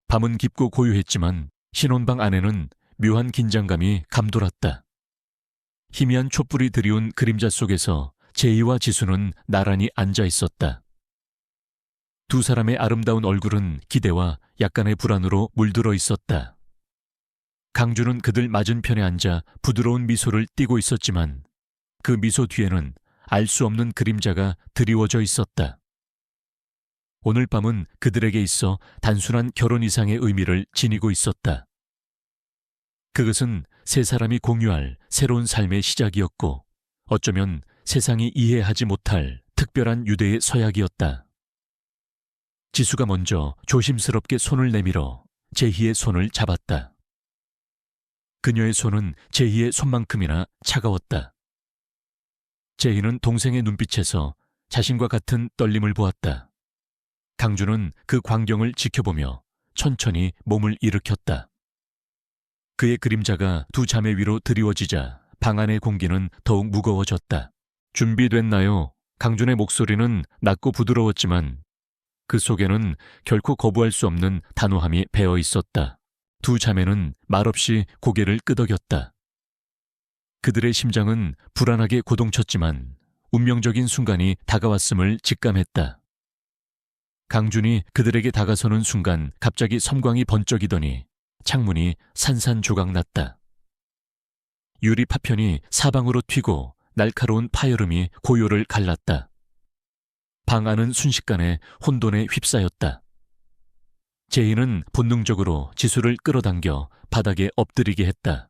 밤은 깊고 고요했지만 신혼방 안에는 묘한 긴장감이 감돌았다. 희미한 촛불이 드리운 그림자 속에서 제이와 지수는 나란히 앉아 있었다. 두 사람의 아름다운 얼굴은 기대와 약간의 불안으로 물들어 있었다. 강주는 그들 맞은편에 앉아 부드러운 미소를 띠고 있었지만 그 미소 뒤에는 알 수 없는 그림자가 드리워져 있었다. 오늘 밤은 그들에게 있어 단순한 결혼 이상의 의미를 지니고 있었다. 그것은 세 사람이 공유할 새로운 삶의 시작이었고 어쩌면 세상이 이해하지 못할 특별한 유대의 서약이었다. 지수가 먼저 조심스럽게 손을 내밀어 제희의 손을 잡았다. 그녀의 손은 제희의 손만큼이나 차가웠다. 제희는 동생의 눈빛에서 자신과 같은 떨림을 보았다. 강주는 그 광경을 지켜보며 천천히 몸을 일으켰다. 그의 그림자가 두 자매 위로 드리워지자 방 안의 공기는 더욱 무거워졌다. 준비됐나요? 강준의 목소리는 낮고 부드러웠지만 그 속에는 결코 거부할 수 없는 단호함이 배어 있었다. 두 자매는 말없이 고개를 끄덕였다. 그들의 심장은 불안하게 고동쳤지만 운명적인 순간이 다가왔음을 직감했다. 강준이 그들에게 다가서는 순간 갑자기 섬광이 번쩍이더니 창문이 산산조각났다. 유리 파편이 사방으로 튀고 날카로운 파열음이 고요를 갈랐다. 방 안은 순식간에 혼돈에 휩싸였다. 제이는 본능적으로 지수를 끌어당겨 바닥에 엎드리게 했다.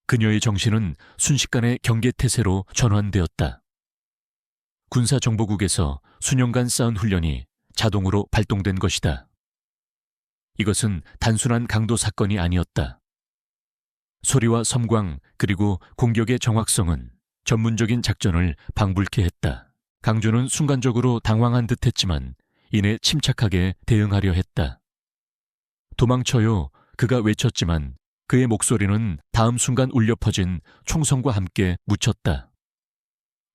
그녀의 정신은 순식간에 경계태세로 전환되었다. 군사정보국에서 수년간 쌓은 훈련이 자동으로 발동된 것이다. 이것은 단순한 강도 사건이 아니었다. 소리와 섬광 그리고 공격의 정확성은 전문적인 작전을 방불케 했다. 강주는 순간적으로 당황한 듯했지만 이내 침착하게 대응하려 했다. 도망쳐요. 그가 외쳤지만 그의 목소리는 다음 순간 울려 퍼진 총성과 함께 묻혔다.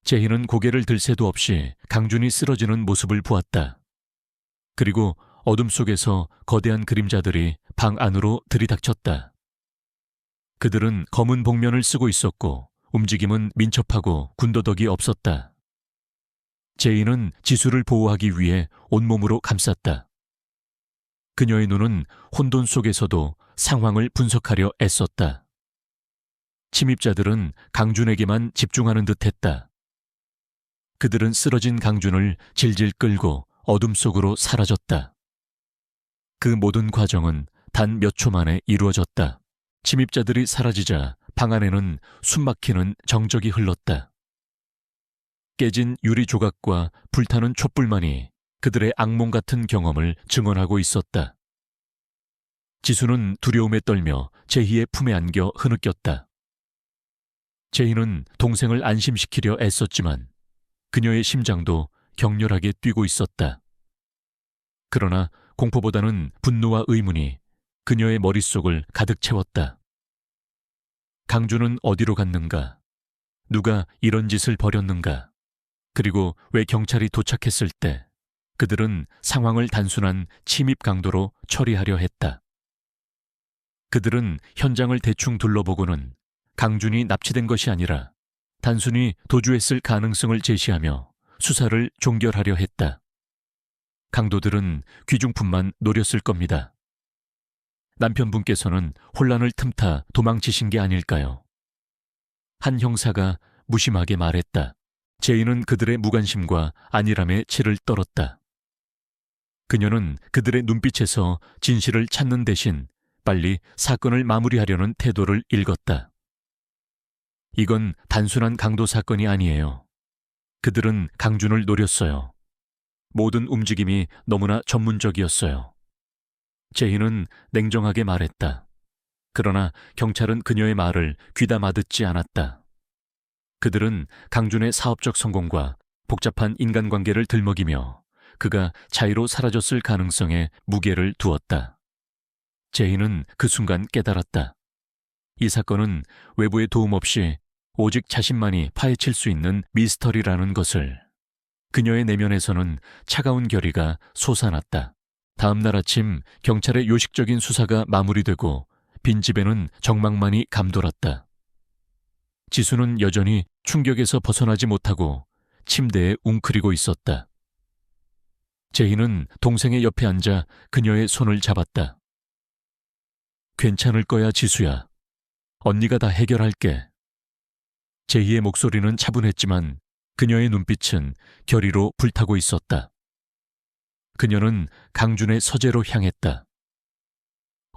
제희는 고개를 들 새도 없이 강준이 쓰러지는 모습을 보았다. 그리고 어둠 속에서 거대한 그림자들이 방 안으로 들이닥쳤다. 그들은 검은 복면을 쓰고 있었고 움직임은 민첩하고 군더더기 없었다. 제이는 지수를 보호하기 위해 온몸으로 감쌌다. 그녀의 눈은 혼돈 속에서도 상황을 분석하려 애썼다. 침입자들은 강준에게만 집중하는 듯했다. 그들은 쓰러진 강준을 질질 끌고 어둠 속으로 사라졌다. 그 모든 과정은 단 몇 초 만에 이루어졌다. 침입자들이 사라지자 방 안에는 숨막히는 정적이 흘렀다. 깨진 유리 조각과 불타는 촛불만이 그들의 악몽 같은 경험을 증언하고 있었다. 지수는 두려움에 떨며 제희의 품에 안겨 흐느꼈다. 제희는 동생을 안심시키려 애썼지만 그녀의 심장도 격렬하게 뛰고 있었다. 그러나 공포보다는 분노와 의문이 그녀의 머릿속을 가득 채웠다. 강주는 어디로 갔는가? 누가 이런 짓을 벌였는가? 그리고 왜 경찰이 도착했을 때 그들은 상황을 단순한 침입 강도로 처리하려 했다. 그들은 현장을 대충 둘러보고는 강준이 납치된 것이 아니라 단순히 도주했을 가능성을 제시하며 수사를 종결하려 했다. 강도들은 귀중품만 노렸을 겁니다. 남편분께서는 혼란을 틈타 도망치신 게 아닐까요? 한 형사가 무심하게 말했다. 제이는 그들의 무관심과 안일함에 치를 떨었다. 그녀는 그들의 눈빛에서 진실을 찾는 대신 빨리 사건을 마무리하려는 태도를 읽었다. 이건 단순한 강도 사건이 아니에요. 그들은 강준을 노렸어요. 모든 움직임이 너무나 전문적이었어요. 제희는 냉정하게 말했다. 그러나 경찰은 그녀의 말을 귀담아 듣지 않았다. 그들은 강준의 사업적 성공과 복잡한 인간관계를 들먹이며 그가 자유로 사라졌을 가능성에 무게를 두었다. 제희는 그 순간 깨달았다. 이 사건은 외부의 도움 없이 오직 자신만이 파헤칠 수 있는 미스터리라는 것을. 그녀의 내면에서는 차가운 결의가 솟아났다. 다음 날 아침 경찰의 요식적인 수사가 마무리되고 빈집에는 정막만이 감돌았다. 지수는 여전히 충격에서 벗어나지 못하고 침대에 웅크리고 있었다. 제희는 동생의 옆에 앉아 그녀의 손을 잡았다. 괜찮을 거야, 지수야. 언니가 다 해결할게. 제희의 목소리는 차분했지만 그녀의 눈빛은 결의로 불타고 있었다. 그녀는 강준의 서재로 향했다.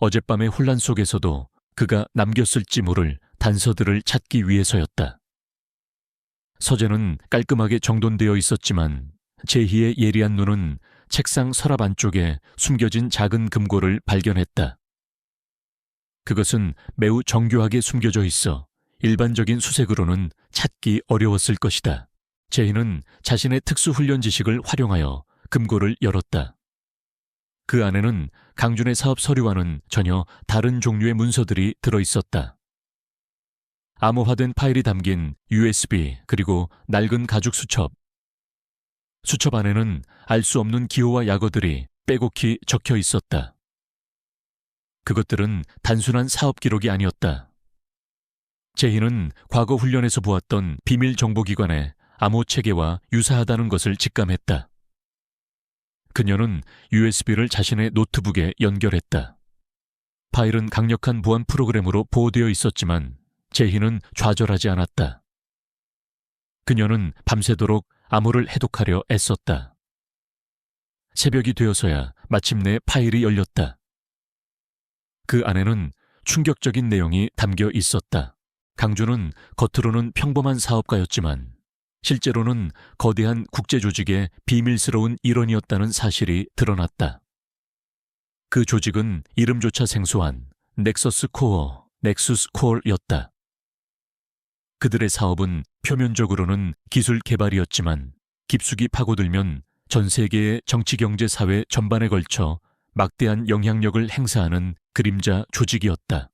어젯밤의 혼란 속에서도 그가 남겼을지 모를 단서들을 찾기 위해서였다. 서재는 깔끔하게 정돈되어 있었지만 제희의 예리한 눈은 책상 서랍 안쪽에 숨겨진 작은 금고를 발견했다. 그것은 매우 정교하게 숨겨져 있어 일반적인 수색으로는 찾기 어려웠을 것이다. 제희는 자신의 특수훈련 지식을 활용하여 금고를 열었다. 그 안에는 강준의 사업 서류와는 전혀 다른 종류의 문서들이 들어있었다. 암호화된 파일이 담긴 USB 그리고 낡은 가죽 수첩. 수첩 안에는 알 수 없는 기호와 약어들이 빼곡히 적혀 있었다. 그것들은 단순한 사업 기록이 아니었다. 제희는 과거 훈련에서 보았던 비밀 정보기관의 암호 체계와 유사하다는 것을 직감했다. 그녀는 USB를 자신의 노트북에 연결했다. 파일은 강력한 보안 프로그램으로 보호되어 있었지만 제희는 좌절하지 않았다. 그녀는 밤새도록 암호를 해독하려 애썼다. 새벽이 되어서야 마침내 파일이 열렸다. 그 안에는 충격적인 내용이 담겨 있었다. 강준은 겉으로는 평범한 사업가였지만 실제로는 거대한 국제조직의 비밀스러운 일원이었다는 사실이 드러났다. 그 조직은 이름조차 생소한 넥서스 코어, 넥수스 콜이었다. 그들의 사업은 표면적으로는 기술 개발이었지만 깊숙이 파고들면 전 세계의 정치, 경제, 사회 전반에 걸쳐 막대한 영향력을 행사하는 그림자 조직이었다.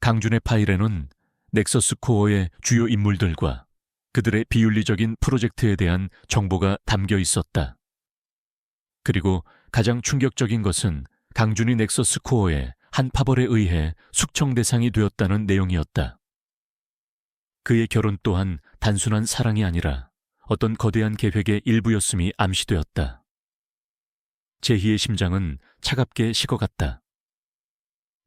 강준의 파일에는 넥서스 코어의 주요 인물들과 그들의 비윤리적인 프로젝트에 대한 정보가 담겨 있었다. 그리고 가장 충격적인 것은 강준이 넥서스 코어의 한 파벌에 의해 숙청 대상이 되었다는 내용이었다. 그의 결혼 또한 단순한 사랑이 아니라 어떤 거대한 계획의 일부였음이 암시되었다. 제희의 심장은 차갑게 식어갔다.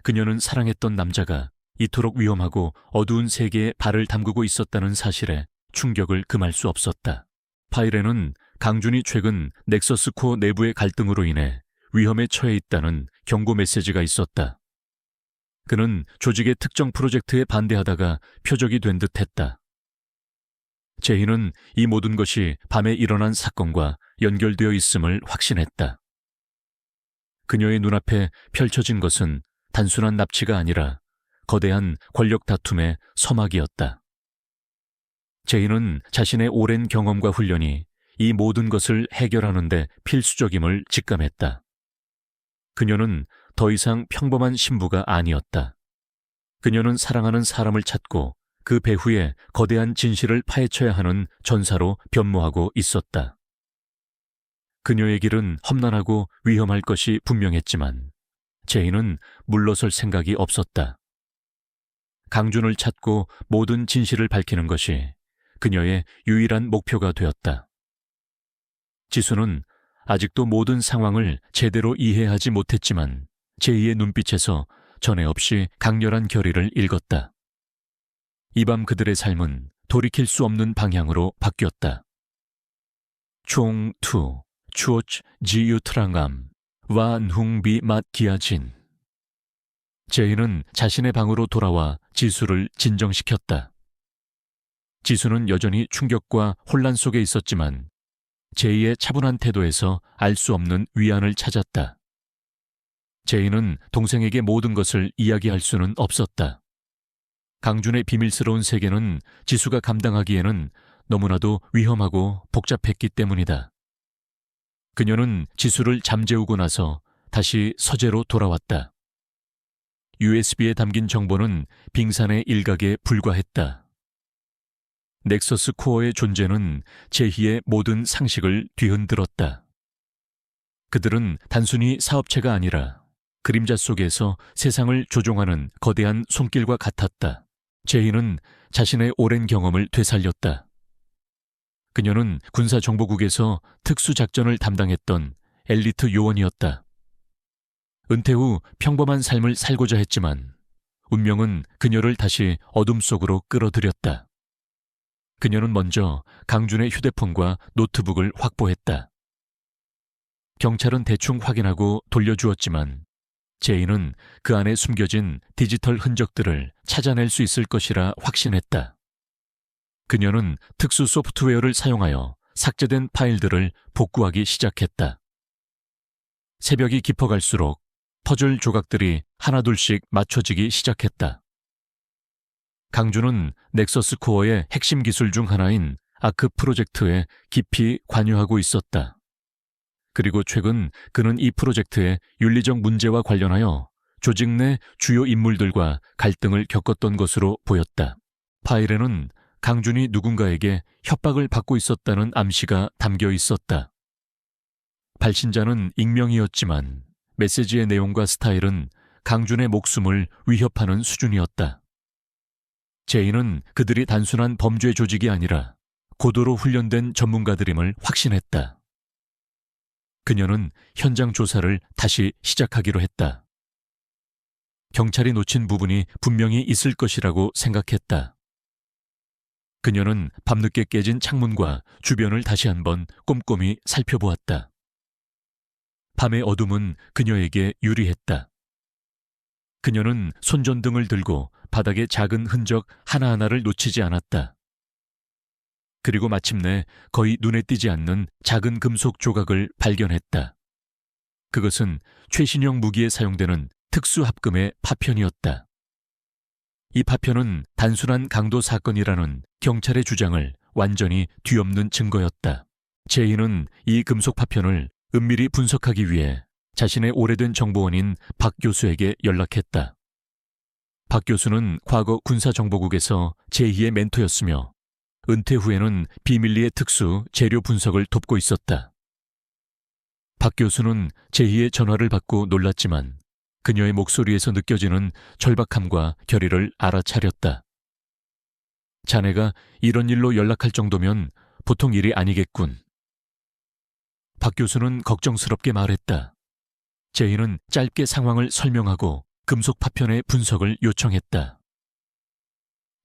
그녀는 사랑했던 남자가 이토록 위험하고 어두운 세계에 발을 담그고 있었다는 사실에 충격을 금할 수 없었다. 파일에는 강준이 최근 넥서스 코어 내부의 갈등으로 인해 위험에 처해 있다는 경고 메시지가 있었다. 그는 조직의 특정 프로젝트에 반대하다가 표적이 된 듯했다. 제희는 이 모든 것이 밤에 일어난 사건과 연결되어 있음을 확신했다. 그녀의 눈앞에 펼쳐진 것은 단순한 납치가 아니라 거대한 권력 다툼의 서막이었다. 제희는 자신의 오랜 경험과 훈련이 이 모든 것을 해결하는 데 필수적임을 직감했다. 그녀는 더 이상 평범한 신부가 아니었다. 그녀는 사랑하는 사람을 찾고 그 배후에 거대한 진실을 파헤쳐야 하는 전사로 변모하고 있었다. 그녀의 길은 험난하고 위험할 것이 분명했지만 제희는 물러설 생각이 없었다. 강준을 찾고 모든 진실을 밝히는 것이 그녀의 유일한 목표가 되었다. 지수는 아직도 모든 상황을 제대로 이해하지 못했지만 제희의 눈빛에서 전에 없이 강렬한 결의를 읽었다. 이 밤 그들의 삶은 돌이킬 수 없는 방향으로 바뀌었다. 총투 추오치 지유트랑감 와훈비 맛기아진. 제희는 자신의 방으로 돌아와 지수를 진정시켰다. 지수는 여전히 충격과 혼란 속에 있었지만 제희의 차분한 태도에서 알 수 없는 위안을 찾았다. 제희는 동생에게 모든 것을 이야기할 수는 없었다. 강준의 비밀스러운 세계는 지수가 감당하기에는 너무나도 위험하고 복잡했기 때문이다. 그녀는 지수를 잠재우고 나서 다시 서재로 돌아왔다. USB에 담긴 정보는 빙산의 일각에 불과했다. 넥서스 코어의 존재는 제희의 모든 상식을 뒤흔들었다. 그들은 단순히 사업체가 아니라 그림자 속에서 세상을 조종하는 거대한 손길과 같았다. 제이는 자신의 오랜 경험을 되살렸다. 그녀는 군사정보국에서 특수작전을 담당했던 엘리트 요원이었다. 은퇴 후 평범한 삶을 살고자 했지만 운명은 그녀를 다시 어둠 속으로 끌어들였다. 그녀는 먼저 강준의 휴대폰과 노트북을 확보했다. 경찰은 대충 확인하고 돌려주었지만 제이는 그 안에 숨겨진 디지털 흔적들을 찾아낼 수 있을 것이라 확신했다. 그녀는 특수 소프트웨어를 사용하여 삭제된 파일들을 복구하기 시작했다. 새벽이 깊어갈수록 퍼즐 조각들이 하나둘씩 맞춰지기 시작했다. 강준은 넥서스 코어의 핵심 기술 중 하나인 아크 프로젝트에 깊이 관여하고 있었다. 그리고 최근 그는 이 프로젝트의 윤리적 문제와 관련하여 조직 내 주요 인물들과 갈등을 겪었던 것으로 보였다. 파일에는 강준이 누군가에게 협박을 받고 있었다는 암시가 담겨 있었다. 발신자는 익명이었지만 메시지의 내용과 스타일은 강준의 목숨을 위협하는 수준이었다. 제이는 그들이 단순한 범죄 조직이 아니라 고도로 훈련된 전문가들임을 확신했다. 그녀는 현장 조사를 다시 시작하기로 했다. 경찰이 놓친 부분이 분명히 있을 것이라고 생각했다. 그녀는 밤늦게 깨진 창문과 주변을 다시 한번 꼼꼼히 살펴보았다. 밤의 어둠은 그녀에게 유리했다. 그녀는 손전등을 들고 바닥의 작은 흔적 하나하나를 놓치지 않았다. 그리고 마침내 거의 눈에 띄지 않는 작은 금속 조각을 발견했다. 그것은 최신형 무기에 사용되는 특수합금의 파편이었다. 이 파편은 단순한 강도 사건이라는 경찰의 주장을 완전히 뒤엎는 증거였다. 제이는 이 금속 파편을 은밀히 분석하기 위해 자신의 오래된 정보원인 박 교수에게 연락했다. 박 교수는 과거 군사정보국에서 제이의 멘토였으며 은퇴 후에는 비밀리에 특수 재료 분석을 돕고 있었다. 박 교수는 제이의 전화를 받고 놀랐지만 그녀의 목소리에서 느껴지는 절박함과 결의를 알아차렸다. 자네가 이런 일로 연락할 정도면 보통 일이 아니겠군. 박 교수는 걱정스럽게 말했다. 제이는 짧게 상황을 설명하고 금속 파편의 분석을 요청했다.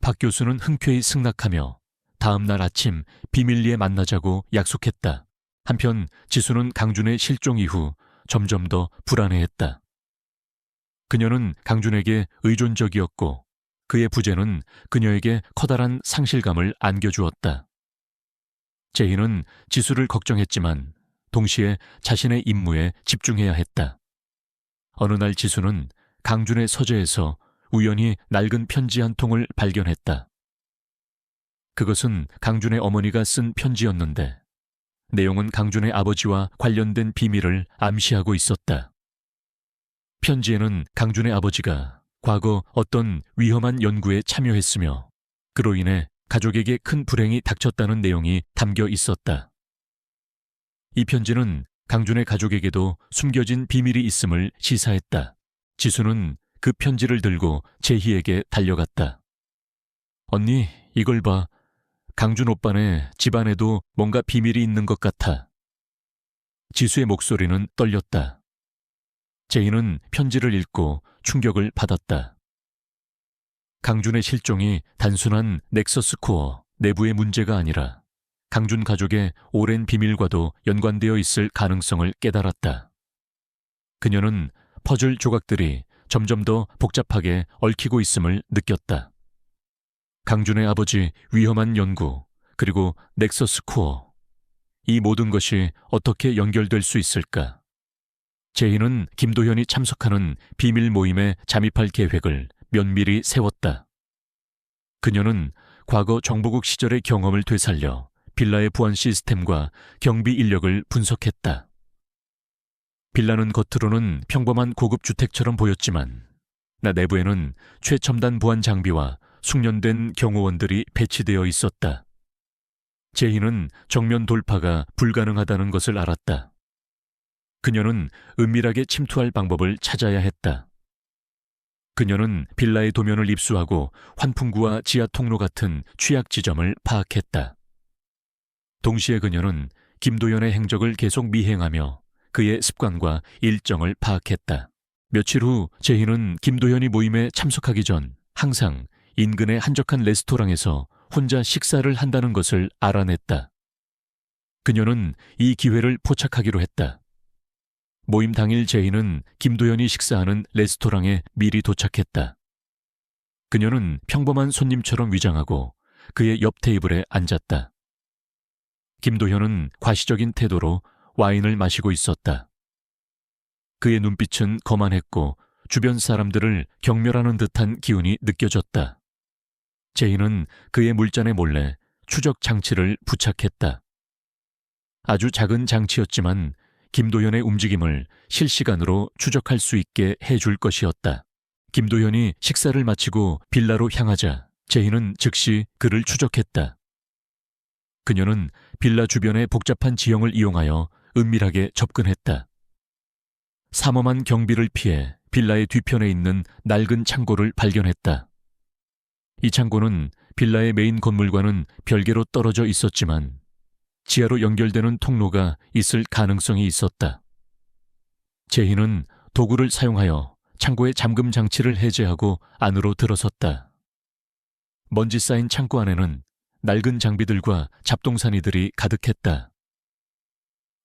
박 교수는 흔쾌히 승낙하며 다음 날 아침 비밀리에 만나자고 약속했다. 한편 지수는 강준의 실종 이후 점점 더 불안해했다. 그녀는 강준에게 의존적이었고 그의 부재는 그녀에게 커다란 상실감을 안겨주었다. 제이는 지수를 걱정했지만 동시에 자신의 임무에 집중해야 했다. 어느 날 지수는 강준의 서재에서 우연히 낡은 편지 한 통을 발견했다. 그것은 강준의 어머니가 쓴 편지였는데 내용은 강준의 아버지와 관련된 비밀을 암시하고 있었다. 편지에는 강준의 아버지가 과거 어떤 위험한 연구에 참여했으며 그로 인해 가족에게 큰 불행이 닥쳤다는 내용이 담겨 있었다. 이 편지는 강준의 가족에게도 숨겨진 비밀이 있음을 시사했다. 지수는 그 편지를 들고 제희에게 달려갔다. 언니, 이걸 봐. 강준 오빠네 집안에도 뭔가 비밀이 있는 것 같아. 지수의 목소리는 떨렸다. 제이는 편지를 읽고 충격을 받았다. 강준의 실종이 단순한 넥서스 코어 내부의 문제가 아니라 강준 가족의 오랜 비밀과도 연관되어 있을 가능성을 깨달았다. 그녀는 퍼즐 조각들이 점점 더 복잡하게 얽히고 있음을 느꼈다. 강준의 아버지 위험한 연구, 그리고 넥서스 코어. 이 모든 것이 어떻게 연결될 수 있을까? 제이는 김도현이 참석하는 비밀 모임에 잠입할 계획을 면밀히 세웠다. 그녀는 과거 정보국 시절의 경험을 되살려 빌라의 보안 시스템과 경비 인력을 분석했다. 빌라는 겉으로는 평범한 고급 주택처럼 보였지만 내부에는 최첨단 보안 장비와 숙련된 경호원들이 배치되어 있었다. 제이는 정면 돌파가 불가능하다는 것을 알았다. 그녀는 은밀하게 침투할 방법을 찾아야 했다. 그녀는 빌라의 도면을 입수하고 환풍구와 지하 통로 같은 취약 지점을 파악했다. 동시에 그녀는 김도연의 행적을 계속 미행하며 그의 습관과 일정을 파악했다. 며칠 후 재희는 김도연이 모임에 참석하기 전 항상 인근의 한적한 레스토랑에서 혼자 식사를 한다는 것을 알아냈다. 그녀는 이 기회를 포착하기로 했다. 모임 당일 재희는 김도연이 식사하는 레스토랑에 미리 도착했다. 그녀는 평범한 손님처럼 위장하고 그의 옆 테이블에 앉았다. 김도현은 과시적인 태도로 와인을 마시고 있었다. 그의 눈빛은 거만했고 주변 사람들을 경멸하는 듯한 기운이 느껴졌다. 재희는 그의 물잔에 몰래 추적 장치를 부착했다. 아주 작은 장치였지만 김도현의 움직임을 실시간으로 추적할 수 있게 해줄 것이었다. 김도현이 식사를 마치고 빌라로 향하자 재희는 즉시 그를 추적했다. 그녀는 빌라 주변의 복잡한 지형을 이용하여 은밀하게 접근했다. 삼엄한 경비를 피해 빌라의 뒤편에 있는 낡은 창고를 발견했다. 이 창고는 빌라의 메인 건물과는 별개로 떨어져 있었지만 지하로 연결되는 통로가 있을 가능성이 있었다. 재희는 도구를 사용하여 창고의 잠금 장치를 해제하고 안으로 들어섰다. 먼지 쌓인 창고 안에는 낡은 장비들과 잡동사니들이 가득했다.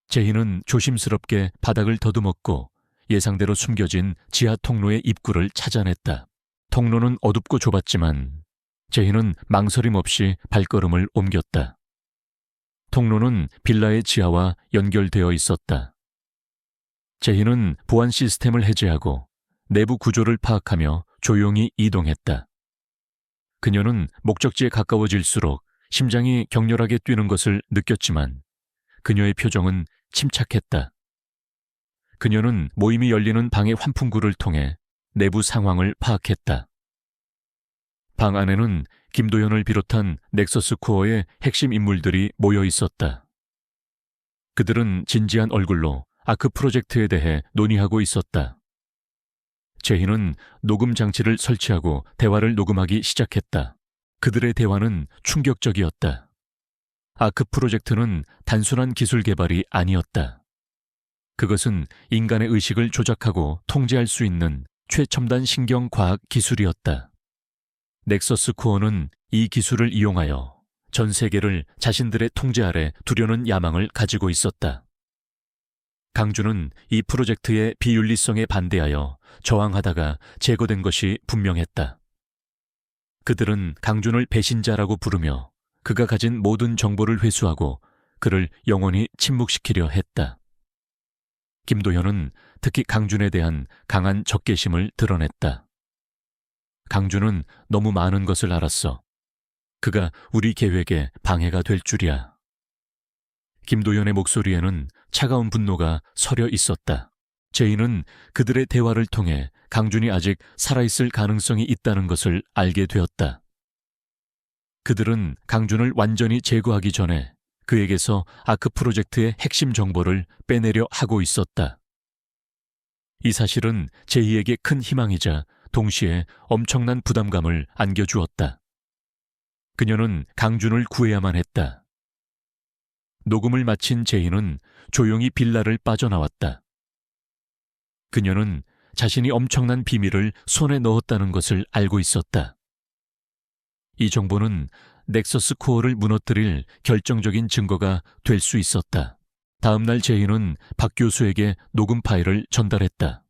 재희는 조심스럽게 바닥을 더듬었고 예상대로 숨겨진 지하 통로의 입구를 찾아냈다. 통로는 어둡고 좁았지만 재희는 망설임 없이 발걸음을 옮겼다. 통로는 빌라의 지하와 연결되어 있었다. 재희는 보안 시스템을 해제하고 내부 구조를 파악하며 조용히 이동했다. 그녀는 목적지에 가까워질수록 심장이 격렬하게 뛰는 것을 느꼈지만 그녀의 표정은 침착했다. 그녀는 모임이 열리는 방의 환풍구를 통해 내부 상황을 파악했다. 방 안에는 김도연을 비롯한 넥서스 코어의 핵심 인물들이 모여 있었다. 그들은 진지한 얼굴로 아크 프로젝트에 대해 논의하고 있었다. 재희는 녹음 장치를 설치하고 대화를 녹음하기 시작했다. 그들의 대화는 충격적이었다. 아크 프로젝트는 단순한 기술 개발이 아니었다. 그것은 인간의 의식을 조작하고 통제할 수 있는 최첨단 신경과학 기술이었다. 넥서스 코어는 이 기술을 이용하여 전 세계를 자신들의 통제 아래 두려는 야망을 가지고 있었다. 강주는 이 프로젝트의 비윤리성에 반대하여 저항하다가 제거된 것이 분명했다. 그들은 강준을 배신자라고 부르며 그가 가진 모든 정보를 회수하고 그를 영원히 침묵시키려 했다. 김도현은 특히 강준에 대한 강한 적개심을 드러냈다. 강준은 너무 많은 것을 알았어. 그가 우리 계획에 방해가 될 줄이야. 김도현의 목소리에는 차가운 분노가 서려 있었다. 제이는 그들의 대화를 통해 강준이 아직 살아있을 가능성이 있다는 것을 알게 되었다. 그들은 강준을 완전히 제거하기 전에 그에게서 아크 프로젝트의 핵심 정보를 빼내려 하고 있었다. 이 사실은 제이에게 큰 희망이자 동시에 엄청난 부담감을 안겨주었다. 그녀는 강준을 구해야만 했다. 녹음을 마친 제이는 조용히 빌라를 빠져나왔다. 그녀는 자신이 엄청난 비밀을 손에 넣었다는 것을 알고 있었다. 이 정보는 넥서스 코어를 무너뜨릴 결정적인 증거가 될 수 있었다. 다음 날 제이는 박 교수에게 녹음 파일을 전달했다.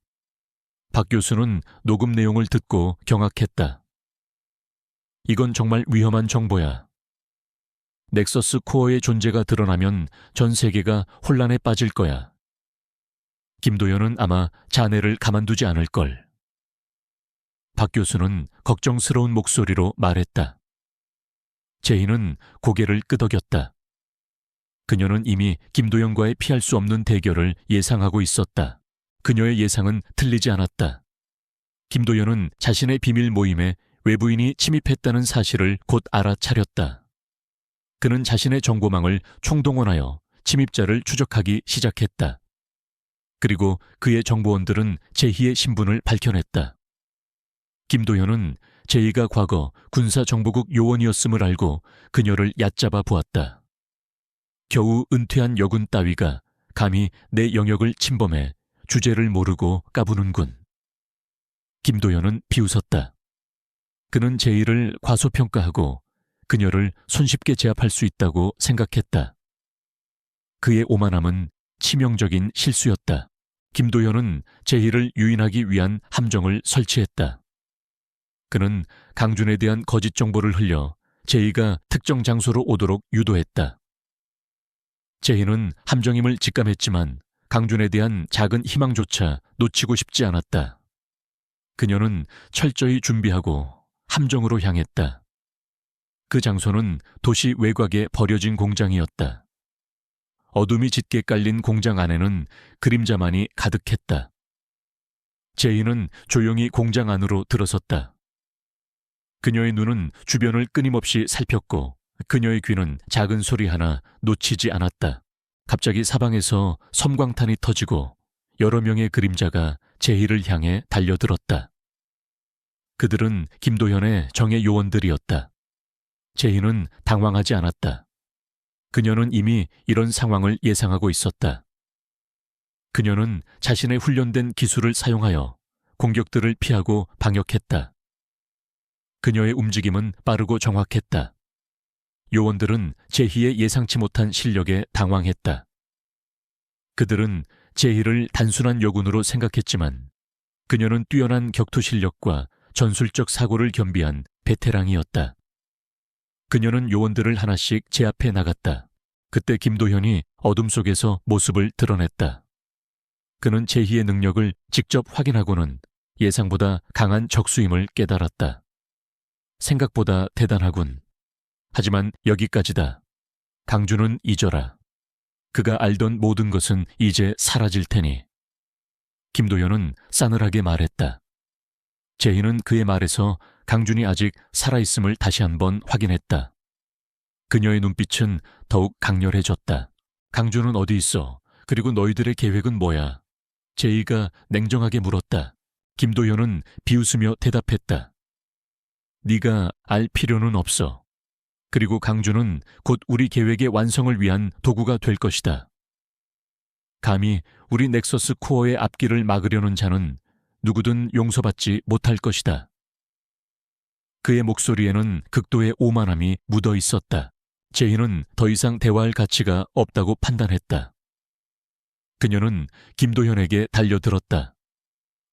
박 교수는 녹음 내용을 듣고 경악했다. 이건 정말 위험한 정보야. 넥서스 코어의 존재가 드러나면 전 세계가 혼란에 빠질 거야. 김도연은 아마 자네를 가만두지 않을 걸. 박 교수는 걱정스러운 목소리로 말했다. 제이는 고개를 끄덕였다. 그녀는 이미 김도연과의 피할 수 없는 대결을 예상하고 있었다. 그녀의 예상은 틀리지 않았다. 김도연은 자신의 비밀 모임에 외부인이 침입했다는 사실을 곧 알아차렸다. 그는 자신의 정보망을 총동원하여 침입자를 추적하기 시작했다. 그리고 그의 정보원들은 제희의 신분을 밝혀냈다. 김도현은 제희가 과거 군사정보국 요원이었음을 알고 그녀를 얕잡아 보았다. 겨우 은퇴한 여군 따위가 감히 내 영역을 침범해 주제를 모르고 까부는군. 김도현은 비웃었다. 그는 제희를 과소평가하고 그녀를 손쉽게 제압할 수 있다고 생각했다. 그의 오만함은 치명적인 실수였다. 김도현은 제희를 유인하기 위한 함정을 설치했다. 그는 강준에 대한 거짓 정보를 흘려 제희가 특정 장소로 오도록 유도했다. 제희는 함정임을 직감했지만 강준에 대한 작은 희망조차 놓치고 싶지 않았다. 그녀는 철저히 준비하고 함정으로 향했다. 그 장소는 도시 외곽에 버려진 공장이었다. 어둠이 짙게 깔린 공장 안에는 그림자만이 가득했다. 제이는 조용히 공장 안으로 들어섰다. 그녀의 눈은 주변을 끊임없이 살폈고 그녀의 귀는 작은 소리 하나 놓치지 않았다. 갑자기 사방에서 섬광탄이 터지고 여러 명의 그림자가 제이를 향해 달려들었다. 그들은 김도현의 정예 요원들이었다. 제이는 당황하지 않았다. 그녀는 이미 이런 상황을 예상하고 있었다. 그녀는 자신의 훈련된 기술을 사용하여 공격들을 피하고 방역했다. 그녀의 움직임은 빠르고 정확했다. 요원들은 제희의 예상치 못한 실력에 당황했다. 그들은 제희를 단순한 여군으로 생각했지만 그녀는 뛰어난 격투 실력과 전술적 사고를 겸비한 베테랑이었다. 그녀는 요원들을 하나씩 제압해 나갔다. 그때 김도현이 어둠 속에서 모습을 드러냈다. 그는 제희의 능력을 직접 확인하고는 예상보다 강한 적수임을 깨달았다. 생각보다 대단하군. 하지만 여기까지다. 강준은 잊어라. 그가 알던 모든 것은 이제 사라질 테니. 김도현은 싸늘하게 말했다. 제희는 그의 말에서 강준이 아직 살아있음을 다시 한번 확인했다. 그녀의 눈빛은 더욱 강렬해졌다. 강준은 어디 있어? 그리고 너희들의 계획은 뭐야? 제희가 냉정하게 물었다. 김도현은 비웃으며 대답했다. 네가 알 필요는 없어. 그리고 강준은 곧 우리 계획의 완성을 위한 도구가 될 것이다. 감히 우리 넥서스 코어의 앞길을 막으려는 자는 누구든 용서받지 못할 것이다. 그의 목소리에는 극도의 오만함이 묻어 있었다. 제희는 더 이상 대화할 가치가 없다고 판단했다. 그녀는 김도현에게 달려들었다.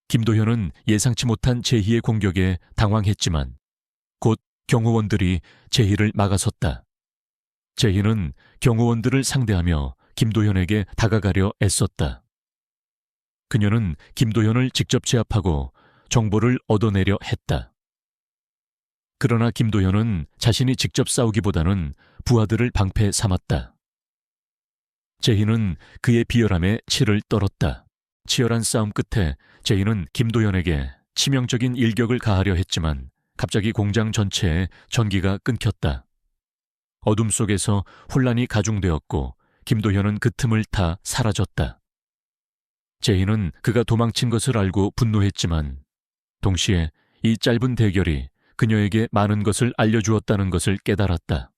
김도현은 예상치 못한 제희의 공격에 당황했지만 곧 경호원들이 제희를 막아섰다. 제희는 경호원들을 상대하며 김도현에게 다가가려 애썼다. 그녀는 김도현을 직접 제압하고 정보를 얻어내려 했다. 그러나 김도현은 자신이 직접 싸우기보다는 부하들을 방패 삼았다. 제희는 그의 비열함에 치를 떨었다. 치열한 싸움 끝에 제희는 김도현에게 치명적인 일격을 가하려 했지만 갑자기 공장 전체에 전기가 끊겼다. 어둠 속에서 혼란이 가중되었고 김도현은 그 틈을 타 사라졌다. 제희는 그가 도망친 것을 알고 분노했지만 동시에 이 짧은 대결이 그녀에게 많은 것을 알려주었다는 것을 깨달았다.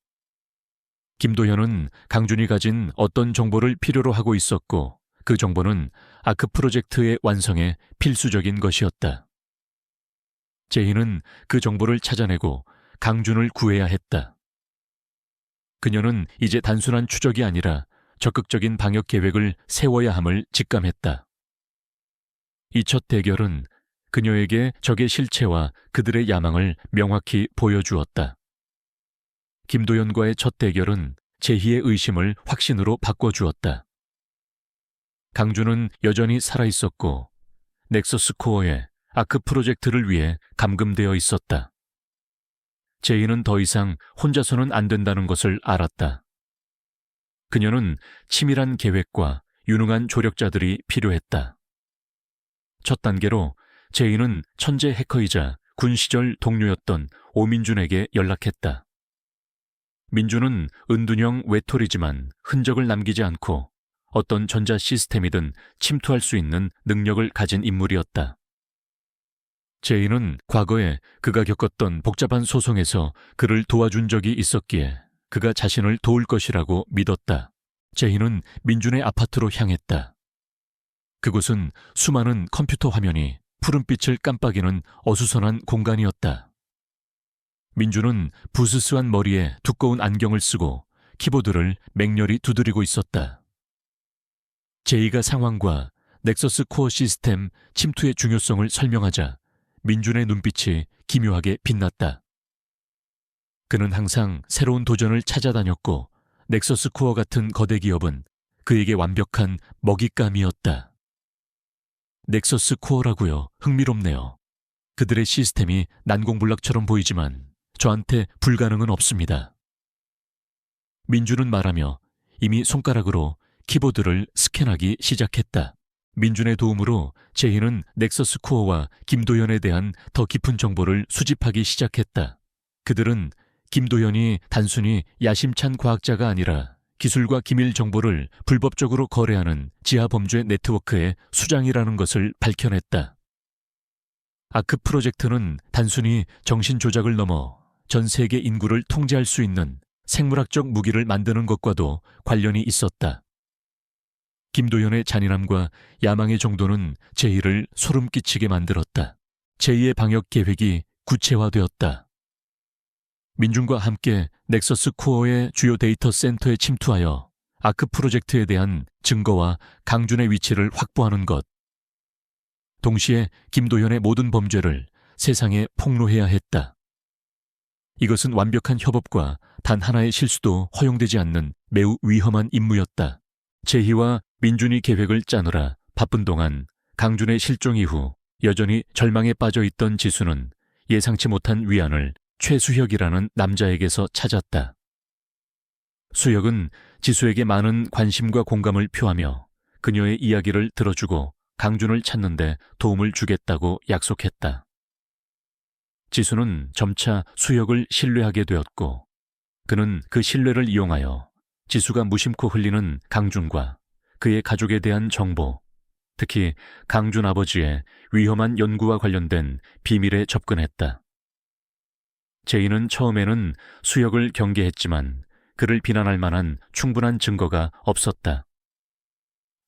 김도현은 강준이 가진 어떤 정보를 필요로 하고 있었고 그 정보는 아크 프로젝트의 완성에 필수적인 것이었다. 제희는 그 정보를 찾아내고 강준을 구해야 했다. 그녀는 이제 단순한 추적이 아니라 적극적인 방역 계획을 세워야 함을 직감했다. 이 첫 대결은 그녀에게 적의 실체와 그들의 야망을 명확히 보여주었다. 김도현과의 첫 대결은 제희의 의심을 확신으로 바꿔주었다. 강준은 여전히 살아있었고 넥서스 코어에 아크 프로젝트를 위해 감금되어 있었다. 제희는 더 이상 혼자서는 안 된다는 것을 알았다. 그녀는 치밀한 계획과 유능한 조력자들이 필요했다. 첫 단계로 제희는 천재 해커이자 군 시절 동료였던 오민준에게 연락했다. 민준은 은둔형 외톨이지만 흔적을 남기지 않고 어떤 전자 시스템이든 침투할 수 있는 능력을 가진 인물이었다. 제이는 과거에 그가 겪었던 복잡한 소송에서 그를 도와준 적이 있었기에 그가 자신을 도울 것이라고 믿었다. 제이는 민준의 아파트로 향했다. 그곳은 수많은 컴퓨터 화면이 푸른빛을 깜빡이는 어수선한 공간이었다. 민준은 부스스한 머리에 두꺼운 안경을 쓰고 키보드를 맹렬히 두드리고 있었다. 제이가 상황과 넥서스 코어 시스템 침투의 중요성을 설명하자 민준의 눈빛이 기묘하게 빛났다. 그는 항상 새로운 도전을 찾아다녔고 넥서스 코어 같은 거대 기업은 그에게 완벽한 먹잇감이었다. 넥서스 코어라고요? 흥미롭네요. 그들의 시스템이 난공불락처럼 보이지만 저한테 불가능은 없습니다. 민준은 말하며 이미 손가락으로 키보드를 스캔하기 시작했다. 민준의 도움으로 제이는 넥서스 코어와 김도연에 대한 더 깊은 정보를 수집하기 시작했다. 그들은 김도연이 단순히 야심찬 과학자가 아니라 기술과 기밀 정보를 불법적으로 거래하는 지하범죄 네트워크의 수장이라는 것을 밝혀냈다. 아크 프로젝트는 단순히 정신 조작을 넘어 전 세계 인구를 통제할 수 있는 생물학적 무기를 만드는 것과도 관련이 있었다. 김도연의 잔인함과 야망의 정도는 제이를 소름 끼치게 만들었다. 제이의 방역 계획이 구체화되었다. 민준과 함께 넥서스 코어의 주요 데이터 센터에 침투하여 아크 프로젝트에 대한 증거와 강준의 위치를 확보하는 것. 동시에 김도연의 모든 범죄를 세상에 폭로해야 했다. 이것은 완벽한 협업과 단 하나의 실수도 허용되지 않는 매우 위험한 임무였다. 제희와 민준이 계획을 짜느라 바쁜 동안 강준의 실종 이후 여전히 절망에 빠져 있던 지수는 예상치 못한 위안을 최수혁이라는 남자에게서 찾았다. 수혁은 지수에게 많은 관심과 공감을 표하며 그녀의 이야기를 들어주고 강준을 찾는데 도움을 주겠다고 약속했다. 지수는 점차 수혁을 신뢰하게 되었고 그는 그 신뢰를 이용하여 지수가 무심코 흘리는 강준과 그의 가족에 대한 정보, 특히 강준 아버지의 위험한 연구와 관련된 비밀에 접근했다. 제이는 처음에는 수혁을 경계했지만 그를 비난할 만한 충분한 증거가 없었다.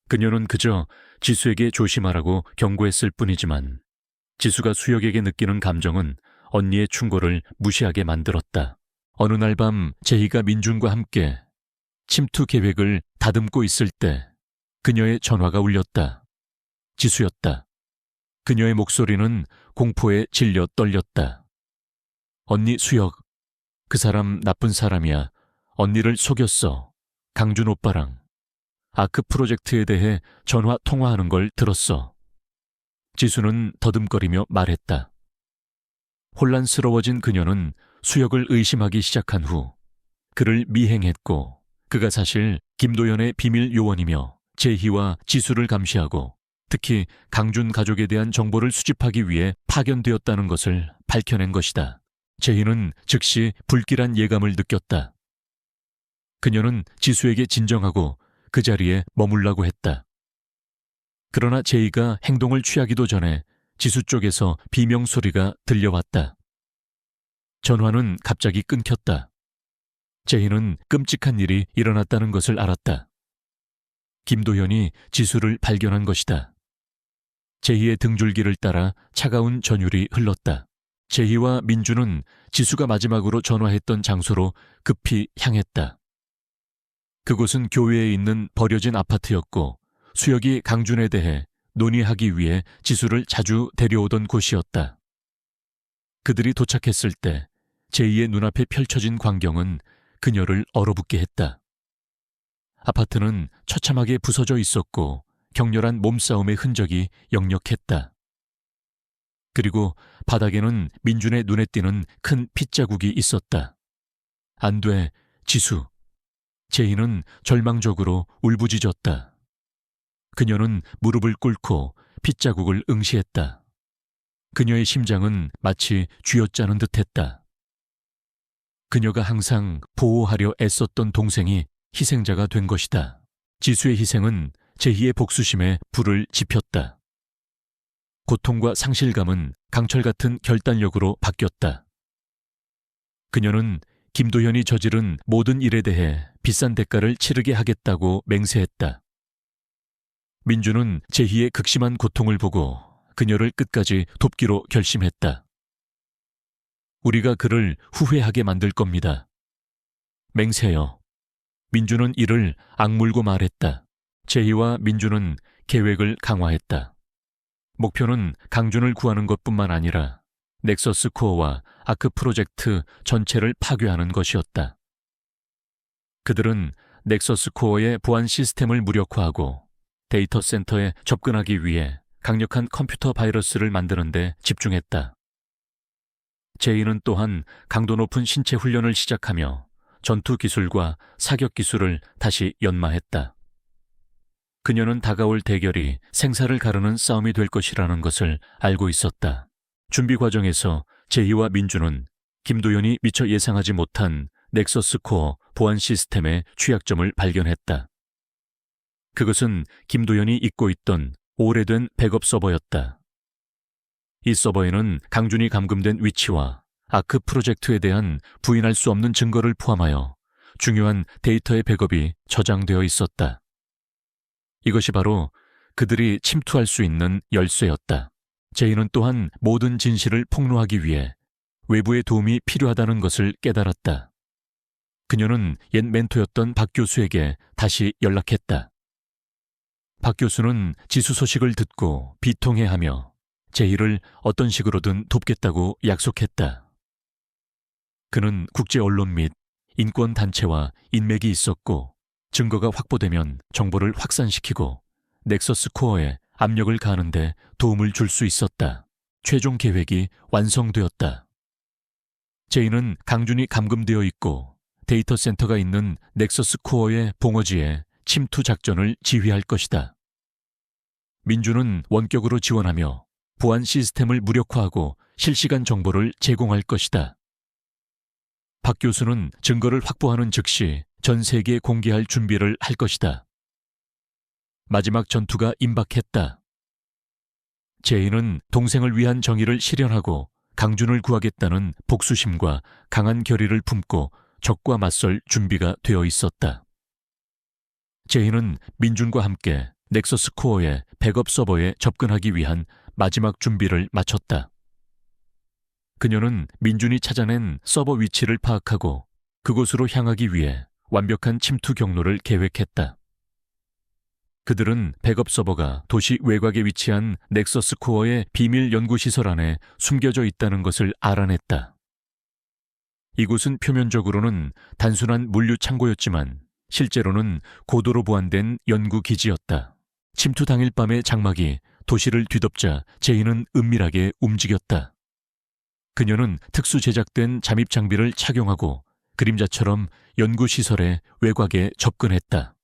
그녀는 그저 지수에게 조심하라고 경고했을 뿐이지만 지수가 수혁에게 느끼는 감정은 언니의 충고를 무시하게 만들었다. 어느 날 밤 제이가 민준과 함께 침투 계획을 다듬고 있을 때 그녀의 전화가 울렸다. 지수였다. 그녀의 목소리는 공포에 질려 떨렸다. 언니 수혁, 그 사람 나쁜 사람이야. 언니를 속였어. 강준 오빠랑. 아크 프로젝트에 대해 전화 통화하는 걸 들었어. 지수는 더듬거리며 말했다. 혼란스러워진 그녀는 수혁을 의심하기 시작한 후 그를 미행했고 그가 사실 김도연의 비밀 요원이며 제희와 지수를 감시하고 특히 강준 가족에 대한 정보를 수집하기 위해 파견되었다는 것을 밝혀낸 것이다. 제희는 즉시 불길한 예감을 느꼈다. 그녀는 지수에게 진정하고 그 자리에 머물라고 했다. 그러나 제이가 행동을 취하기도 전에 지수 쪽에서 비명 소리가 들려왔다. 전화는 갑자기 끊겼다. 제이는 끔찍한 일이 일어났다는 것을 알았다. 김도현이 지수를 발견한 것이다. 제이의 등줄기를 따라 차가운 전율이 흘렀다. 제이와 민주는 지수가 마지막으로 전화했던 장소로 급히 향했다. 그곳은 교외에 있는 버려진 아파트였고 수혁이 강준에 대해 논의하기 위해 지수를 자주 데려오던 곳이었다. 그들이 도착했을 때 제이의 눈앞에 펼쳐진 광경은 그녀를 얼어붙게 했다. 아파트는 처참하게 부서져 있었고 격렬한 몸싸움의 흔적이 역력했다. 그리고 바닥에는 민준의 눈에 띄는 큰 핏자국이 있었다. 안 돼, 지수. 제이는 절망적으로 울부짖었다. 그녀는 무릎을 꿇고 핏자국을 응시했다. 그녀의 심장은 마치 쥐어짜는 듯했다. 그녀가 항상 보호하려 애썼던 동생이 희생자가 된 것이다. 지수의 희생은 제희의 복수심에 불을 지폈다. 고통과 상실감은 강철 같은 결단력으로 바뀌었다. 그녀는 김도현이 저지른 모든 일에 대해 비싼 대가를 치르게 하겠다고 맹세했다. 민주는 제희의 극심한 고통을 보고 그녀를 끝까지 돕기로 결심했다. 우리가 그를 후회하게 만들 겁니다. 맹세여. 민주는 이를 악물고 말했다. 제희와 민주는 계획을 강화했다. 목표는 강준을 구하는 것뿐만 아니라 넥서스 코어와 아크 프로젝트 전체를 파괴하는 것이었다. 그들은 넥서스 코어의 보안 시스템을 무력화하고 데이터 센터에 접근하기 위해 강력한 컴퓨터 바이러스를 만드는 데 집중했다. 제이는 또한 강도 높은 신체 훈련을 시작하며 전투 기술과 사격 기술을 다시 연마했다. 그녀는 다가올 대결이 생사를 가르는 싸움이 될 것이라는 것을 알고 있었다. 준비 과정에서 제이와 민주는 김도현이 미처 예상하지 못한 넥서스 코어 보안 시스템의 취약점을 발견했다. 그것은 김도현이 잊고 있던 오래된 백업 서버였다. 이 서버에는 강준이 감금된 위치와 아크 프로젝트에 대한 부인할 수 없는 증거를 포함하여 중요한 데이터의 백업이 저장되어 있었다. 이것이 바로 그들이 침투할 수 있는 열쇠였다. 제이는 또한 모든 진실을 폭로하기 위해 외부의 도움이 필요하다는 것을 깨달았다. 그녀는 옛 멘토였던 박 교수에게 다시 연락했다. 박 교수는 지수 소식을 듣고 비통해하며 제이를 어떤 식으로든 돕겠다고 약속했다. 그는 국제 언론 및 인권 단체와 인맥이 있었고 증거가 확보되면 정보를 확산시키고 넥서스 코어에 압력을 가하는데 도움을 줄 수 있었다. 최종 계획이 완성되었다. 제이는 강준이 감금되어 있고 데이터 센터가 있는 넥서스 코어의 봉어지에 침투 작전을 지휘할 것이다. 민주는 원격으로 지원하며 보안 시스템을 무력화하고 실시간 정보를 제공할 것이다. 박 교수는 증거를 확보하는 즉시 전 세계에 공개할 준비를 할 것이다. 마지막 전투가 임박했다. 제이는 동생을 위한 정의를 실현하고 강준을 구하겠다는 복수심과 강한 결의를 품고 적과 맞설 준비가 되어 있었다. 제이는 민준과 함께 넥서스 코어의 백업 서버에 접근하기 위한 마지막 준비를 마쳤다. 그녀는 민준이 찾아낸 서버 위치를 파악하고 그곳으로 향하기 위해 완벽한 침투 경로를 계획했다. 그들은 백업 서버가 도시 외곽에 위치한 넥서스 코어의 비밀 연구시설 안에 숨겨져 있다는 것을 알아냈다. 이곳은 표면적으로는 단순한 물류 창고였지만 실제로는 고도로 보안된 연구기지였다. 침투 당일 밤의 장막이 도시를 뒤덮자 제이는 은밀하게 움직였다. 그녀는 특수 제작된 잠입 장비를 착용하고 그림자처럼 연구시설의 외곽에 접근했다.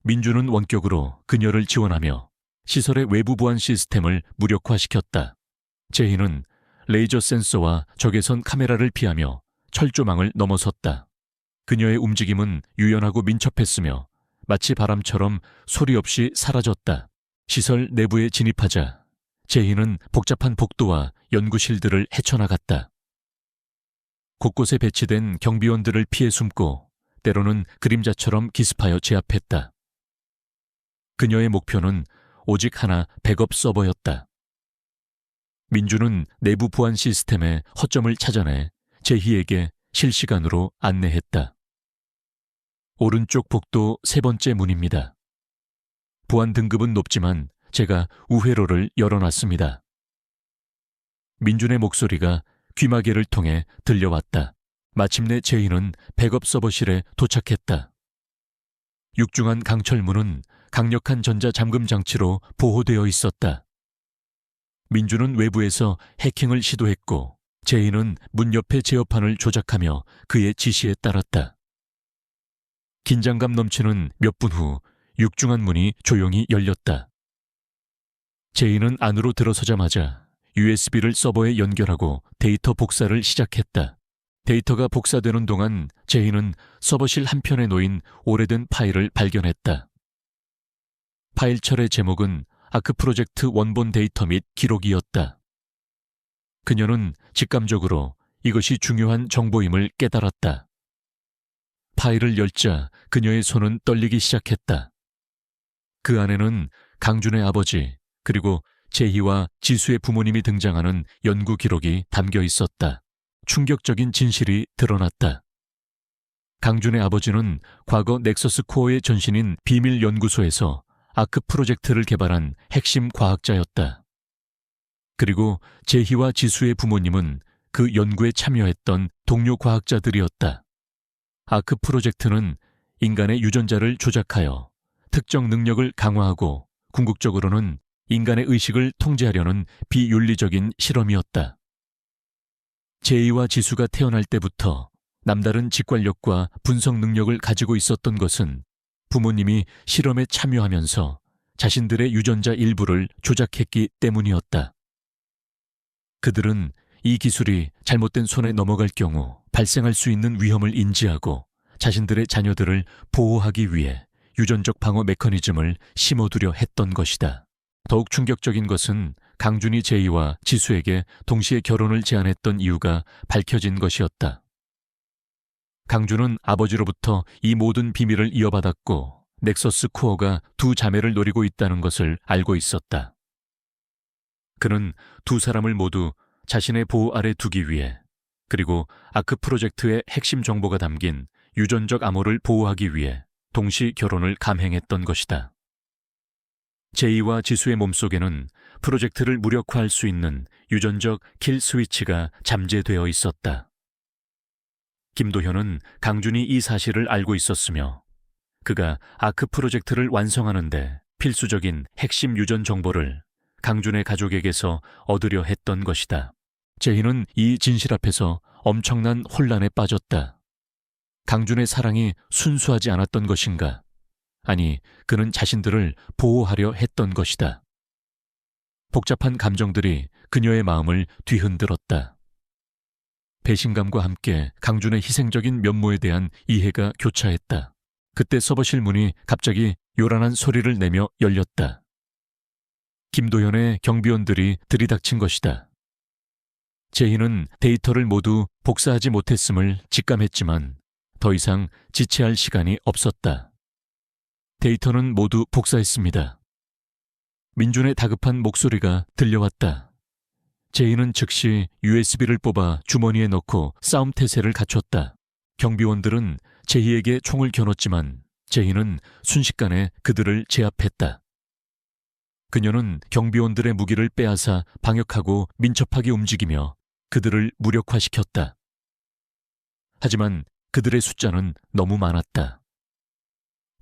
민주는 원격으로 그녀를 지원하며 시설의 외부 보안 시스템을 무력화시켰다. 제이는 레이저 센서와 적외선 카메라를 피하며 철조망을 넘어섰다. 그녀의 움직임은 유연하고 민첩했으며 마치 바람처럼 소리 없이 사라졌다. 시설 내부에 진입하자 제이는 복잡한 복도와 연구실들을 헤쳐나갔다. 곳곳에 배치된 경비원들을 피해 숨고 때로는 그림자처럼 기습하여 제압했다. 그녀의 목표는 오직 하나, 백업 서버였다. 민주는 내부 보안 시스템의 허점을 찾아내 제희에게 실시간으로 안내했다. 오른쪽 복도 세 번째 문입니다. 보안 등급은 높지만 제가 우회로를 열어놨습니다. 민준의 목소리가 귀마개를 통해 들려왔다. 마침내 제이는 백업 서버실에 도착했다. 육중한 강철문은 강력한 전자잠금 장치로 보호되어 있었다. 민주는 외부에서 해킹을 시도했고 제이는 문 옆의 제어판을 조작하며 그의 지시에 따랐다. 긴장감 넘치는 몇 분 후 육중한 문이 조용히 열렸다. 제이는 안으로 들어서자마자 USB를 서버에 연결하고 데이터 복사를 시작했다. 데이터가 복사되는 동안 제이는 서버실 한편에 놓인 오래된 파일을 발견했다. 파일철의 제목은 아크 프로젝트 원본 데이터 및 기록이었다. 그녀는 직감적으로 이것이 중요한 정보임을 깨달았다. 파일을 열자 그녀의 손은 떨리기 시작했다. 그 안에는 강준의 아버지 그리고 제희와 지수의 부모님이 등장하는 연구 기록이 담겨 있었다. 충격적인 진실이 드러났다. 강준의 아버지는 과거 넥서스 코어의 전신인 비밀 연구소에서 아크 프로젝트를 개발한 핵심 과학자였다. 그리고 제희와 지수의 부모님은 그 연구에 참여했던 동료 과학자들이었다. 아크 프로젝트는 인간의 유전자를 조작하여 특정 능력을 강화하고 궁극적으로는 인간의 의식을 통제하려는 비윤리적인 실험이었다. 제이와 지수가 태어날 때부터 남다른 직관력과 분석 능력을 가지고 있었던 것은 부모님이 실험에 참여하면서 자신들의 유전자 일부를 조작했기 때문이었다. 그들은 이 기술이 잘못된 손에 넘어갈 경우 발생할 수 있는 위험을 인지하고 자신들의 자녀들을 보호하기 위해 유전적 방어 메커니즘을 심어두려 했던 것이다. 더욱 충격적인 것은 강준이 제이와 지수에게 동시에 결혼을 제안했던 이유가 밝혀진 것이었다. 강준은 아버지로부터 이 모든 비밀을 이어받았고 넥서스 코어가 두 자매를 노리고 있다는 것을 알고 있었다. 그는 두 사람을 모두 자신의 보호 아래 두기 위해 그리고 아크 프로젝트의 핵심 정보가 담긴 유전적 암호를 보호하기 위해 동시 결혼을 감행했던 것이다. 제이와 지수의 몸속에는 프로젝트를 무력화할 수 있는 유전적 킬 스위치가 잠재되어 있었다. 김도현은 강준이 이 사실을 알고 있었으며 그가 아크 프로젝트를 완성하는데 필수적인 핵심 유전 정보를 강준의 가족에게서 얻으려 했던 것이다. 제희는 이 진실 앞에서 엄청난 혼란에 빠졌다. 강준의 사랑이 순수하지 않았던 것인가? 아니, 그는 자신들을 보호하려 했던 것이다. 복잡한 감정들이 그녀의 마음을 뒤흔들었다. 배신감과 함께 강준의 희생적인 면모에 대한 이해가 교차했다. 그때 서버실 문이 갑자기 요란한 소리를 내며 열렸다. 김도현의 경비원들이 들이닥친 것이다. 제희는 데이터를 모두 복사하지 못했음을 직감했지만 더 이상 지체할 시간이 없었다. 데이터는 모두 복사했습니다. 민준의 다급한 목소리가 들려왔다. 제이는 즉시 USB를 뽑아 주머니에 넣고 싸움 태세를 갖췄다. 경비원들은 제이에게 총을 겨눴지만 제이는 순식간에 그들을 제압했다. 그녀는 경비원들의 무기를 빼앗아 방역하고 민첩하게 움직이며 그들을 무력화시켰다. 하지만 그들의 숫자는 너무 많았다.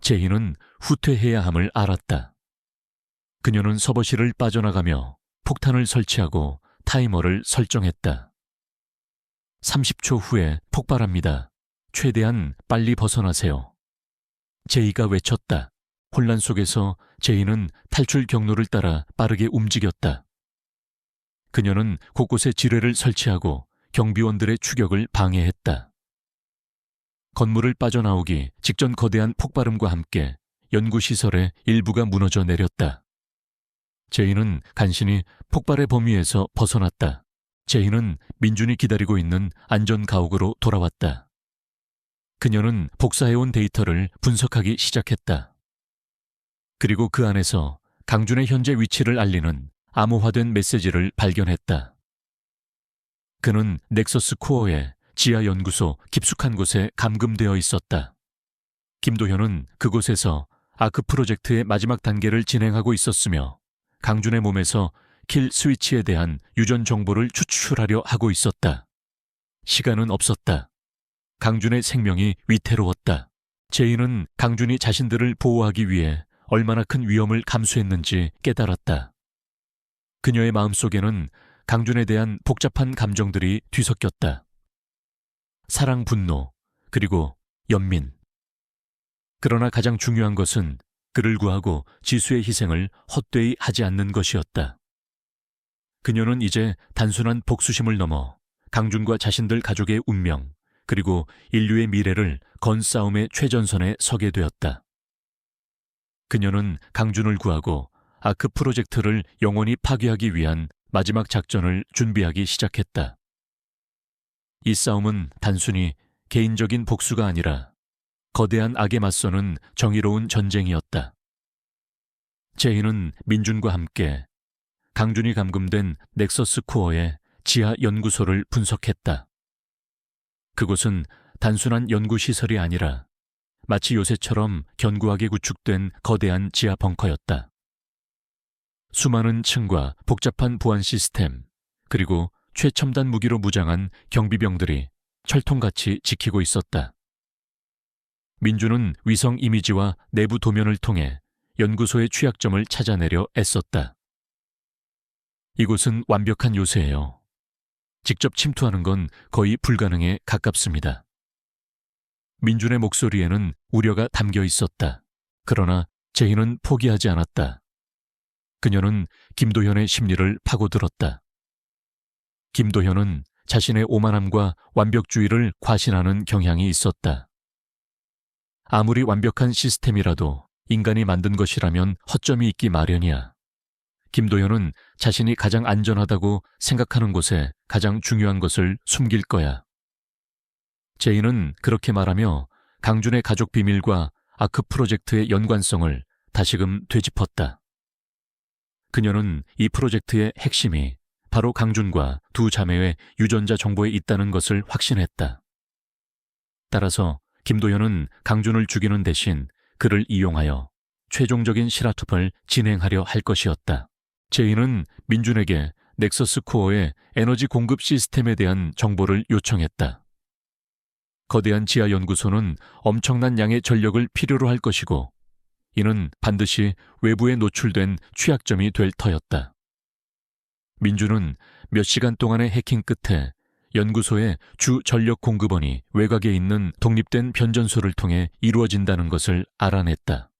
제이는 후퇴해야 함을 알았다. 그녀는 서버실을 빠져나가며 폭탄을 설치하고 타이머를 설정했다. 30초 후에 폭발합니다. 최대한 빨리 벗어나세요. 제이가 외쳤다. 혼란 속에서 제이는 탈출 경로를 따라 빠르게 움직였다. 그녀는 곳곳에 지뢰를 설치하고 경비원들의 추격을 방해했다. 건물을 빠져나오기 직전 거대한 폭발음과 함께 연구시설의 일부가 무너져 내렸다. 제이는 간신히 폭발의 범위에서 벗어났다. 제이는 민준이 기다리고 있는 안전가옥으로 돌아왔다. 그녀는 복사해온 데이터를 분석하기 시작했다. 그리고 그 안에서 강준의 현재 위치를 알리는 암호화된 메시지를 발견했다. 그는 넥서스 코어의 지하 연구소 깊숙한 곳에 감금되어 있었다. 김도현은 그곳에서 아크 프로젝트의 마지막 단계를 진행하고 있었으며 강준의 몸에서 킬 스위치에 대한 유전 정보를 추출하려 하고 있었다. 시간은 없었다. 강준의 생명이 위태로웠다. 제이는 강준이 자신들을 보호하기 위해 얼마나 큰 위험을 감수했는지 깨달았다. 그녀의 마음속에는 강준에 대한 복잡한 감정들이 뒤섞였다. 사랑, 분노, 그리고 연민. 그러나 가장 중요한 것은 그를 구하고 지수의 희생을 헛되이 하지 않는 것이었다. 그녀는 이제 단순한 복수심을 넘어 강준과 자신들 가족의 운명, 그리고 인류의 미래를 건 싸움의 최전선에 서게 되었다. 그녀는 강준을 구하고 아크 프로젝트를 영원히 파괴하기 위한 마지막 작전을 준비하기 시작했다. 이 싸움은 단순히 개인적인 복수가 아니라 거대한 악에 맞서는 정의로운 전쟁이었다. 제이는 민준과 함께 강준이 감금된 넥서스 코어의 지하 연구소를 분석했다. 그곳은 단순한 연구시설이 아니라 마치 요새처럼 견고하게 구축된 거대한 지하 벙커였다. 수많은 층과 복잡한 보안 시스템, 그리고 최첨단 무기로 무장한 경비병들이 철통같이 지키고 있었다. 민주는 위성 이미지와 내부 도면을 통해 연구소의 취약점을 찾아내려 애썼다. 이곳은 완벽한 요새예요. 직접 침투하는 건 거의 불가능에 가깝습니다. 민준의 목소리에는 우려가 담겨 있었다. 그러나 제이는 포기하지 않았다. 그녀는 김도현의 심리를 파고들었다. 김도현은 자신의 오만함과 완벽주의를 과신하는 경향이 있었다. 아무리 완벽한 시스템이라도 인간이 만든 것이라면 허점이 있기 마련이야. 김도현은 자신이 가장 안전하다고 생각하는 곳에 가장 중요한 것을 숨길 거야. 제이는 그렇게 말하며 강준의 가족 비밀과 아크 프로젝트의 연관성을 다시금 되짚었다. 그녀는 이 프로젝트의 핵심이 바로 강준과 두 자매의 유전자 정보에 있다는 것을 확신했다. 따라서 김도현은 강준을 죽이는 대신 그를 이용하여 최종적인 실화투표를 진행하려 할 것이었다. 제이는 민준에게 넥서스 코어의 에너지 공급 시스템에 대한 정보를 요청했다. 거대한 지하 연구소는 엄청난 양의 전력을 필요로 할 것이고 이는 반드시 외부에 노출된 취약점이 될 터였다. 민준은 몇 시간 동안의 해킹 끝에 연구소의 주 전력 공급원이 외곽에 있는 독립된 변전소를 통해 이루어진다는 것을 알아냈다.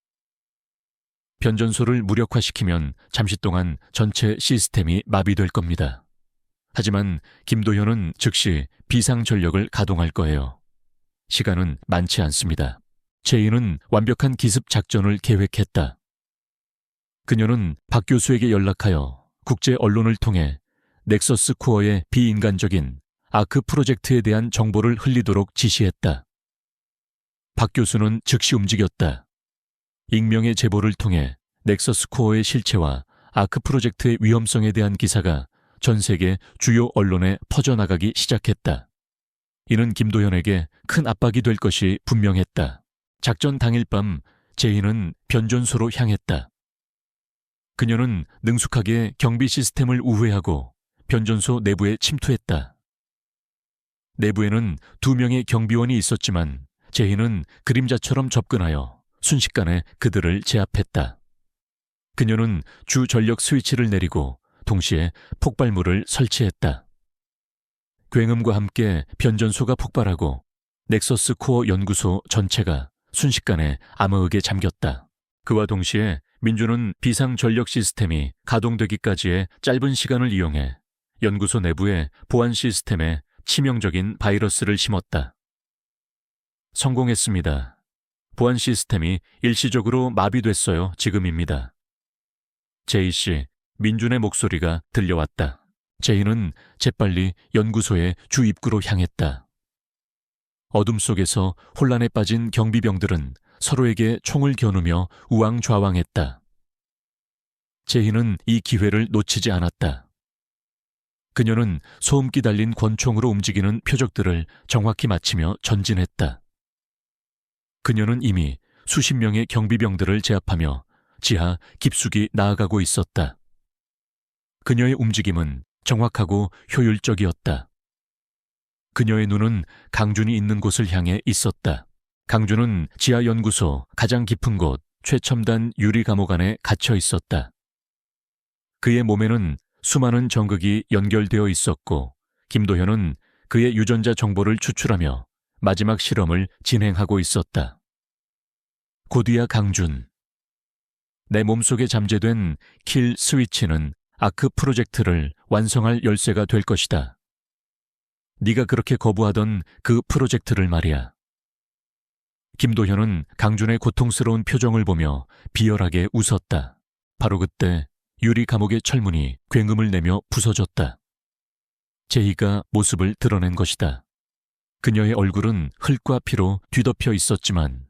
변전소를 무력화시키면 잠시 동안 전체 시스템이 마비될 겁니다. 하지만 김도현은 즉시 비상전력을 가동할 거예요. 시간은 많지 않습니다. 제이는 완벽한 기습 작전을 계획했다. 그녀는 박 교수에게 연락하여 국제 언론을 통해 넥서스 코어의 비인간적인 아크 프로젝트에 대한 정보를 흘리도록 지시했다. 박 교수는 즉시 움직였다. 익명의 제보를 통해 넥서스 코어의 실체와 아크 프로젝트의 위험성에 대한 기사가 전 세계 주요 언론에 퍼져나가기 시작했다. 이는 김도현에게 큰 압박이 될 것이 분명했다. 작전 당일 밤 제이는 변전소로 향했다. 그녀는 능숙하게 경비 시스템을 우회하고 변전소 내부에 침투했다. 내부에는 2명의 경비원이 있었지만 제이는 그림자처럼 접근하여 순식간에 그들을 제압했다. 그녀는 주 전력 스위치를 내리고 동시에 폭발물을 설치했다. 굉음과 함께 변전소가 폭발하고 넥서스 코어 연구소 전체가 순식간에 암흑에 잠겼다. 그와 동시에 민주는 비상 전력 시스템이 가동되기까지의 짧은 시간을 이용해 연구소 내부의 보안 시스템에 치명적인 바이러스를 심었다. 성공했습니다. 보안 시스템이 일시적으로 마비됐어요. 지금입니다. 제이 씨, 민준의 목소리가 들려왔다. 제이는 재빨리 연구소의 주 입구로 향했다. 어둠 속에서 혼란에 빠진 경비병들은 서로에게 총을 겨누며 우왕좌왕했다. 제이는 이 기회를 놓치지 않았다. 그녀는 소음기 달린 권총으로 움직이는 표적들을 정확히 맞히며 전진했다. 그녀는 이미 수십 명의 경비병들을 제압하며 지하 깊숙이 나아가고 있었다. 그녀의 움직임은 정확하고 효율적이었다. 그녀의 눈은 강준이 있는 곳을 향해 있었다. 강준은 지하 연구소 가장 깊은 곳 최첨단 유리 감옥 안에 갇혀 있었다. 그의 몸에는 수많은 전극이 연결되어 있었고 김도현은 그의 유전자 정보를 추출하며 마지막 실험을 진행하고 있었다. 곧이야 강준. 내 몸속에 잠재된 킬 스위치는 아크 프로젝트를 완성할 열쇠가 될 것이다. 네가 그렇게 거부하던 그 프로젝트를 말이야. 김도현은 강준의 고통스러운 표정을 보며 비열하게 웃었다. 바로 그때 유리 감옥의 철문이 굉음을 내며 부서졌다. 제희가 모습을 드러낸 것이다. 그녀의 얼굴은 흙과 피로 뒤덮여 있었지만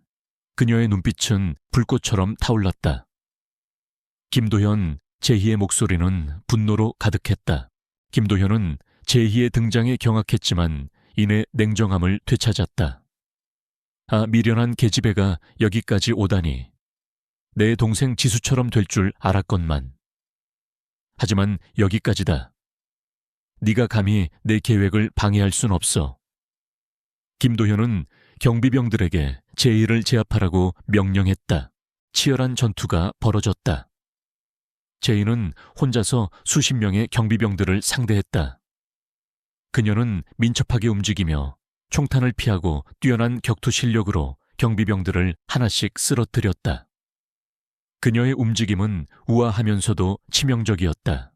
그녀의 눈빛은 불꽃처럼 타올랐다. 김도현, 제희의 목소리는 분노로 가득했다. 김도현은 제희의 등장에 경악했지만 이내 냉정함을 되찾았다. 아, 미련한 계집애가 여기까지 오다니. 내 동생 지수처럼 될 줄 알았건만. 하지만 여기까지다. 네가 감히 내 계획을 방해할 순 없어. 김도현은 경비병들에게 제희를 제압하라고 명령했다. 치열한 전투가 벌어졌다. 제희는 혼자서 수십 명의 경비병들을 상대했다. 그녀는 민첩하게 움직이며 총탄을 피하고 뛰어난 격투 실력으로 경비병들을 하나씩 쓰러뜨렸다. 그녀의 움직임은 우아하면서도 치명적이었다.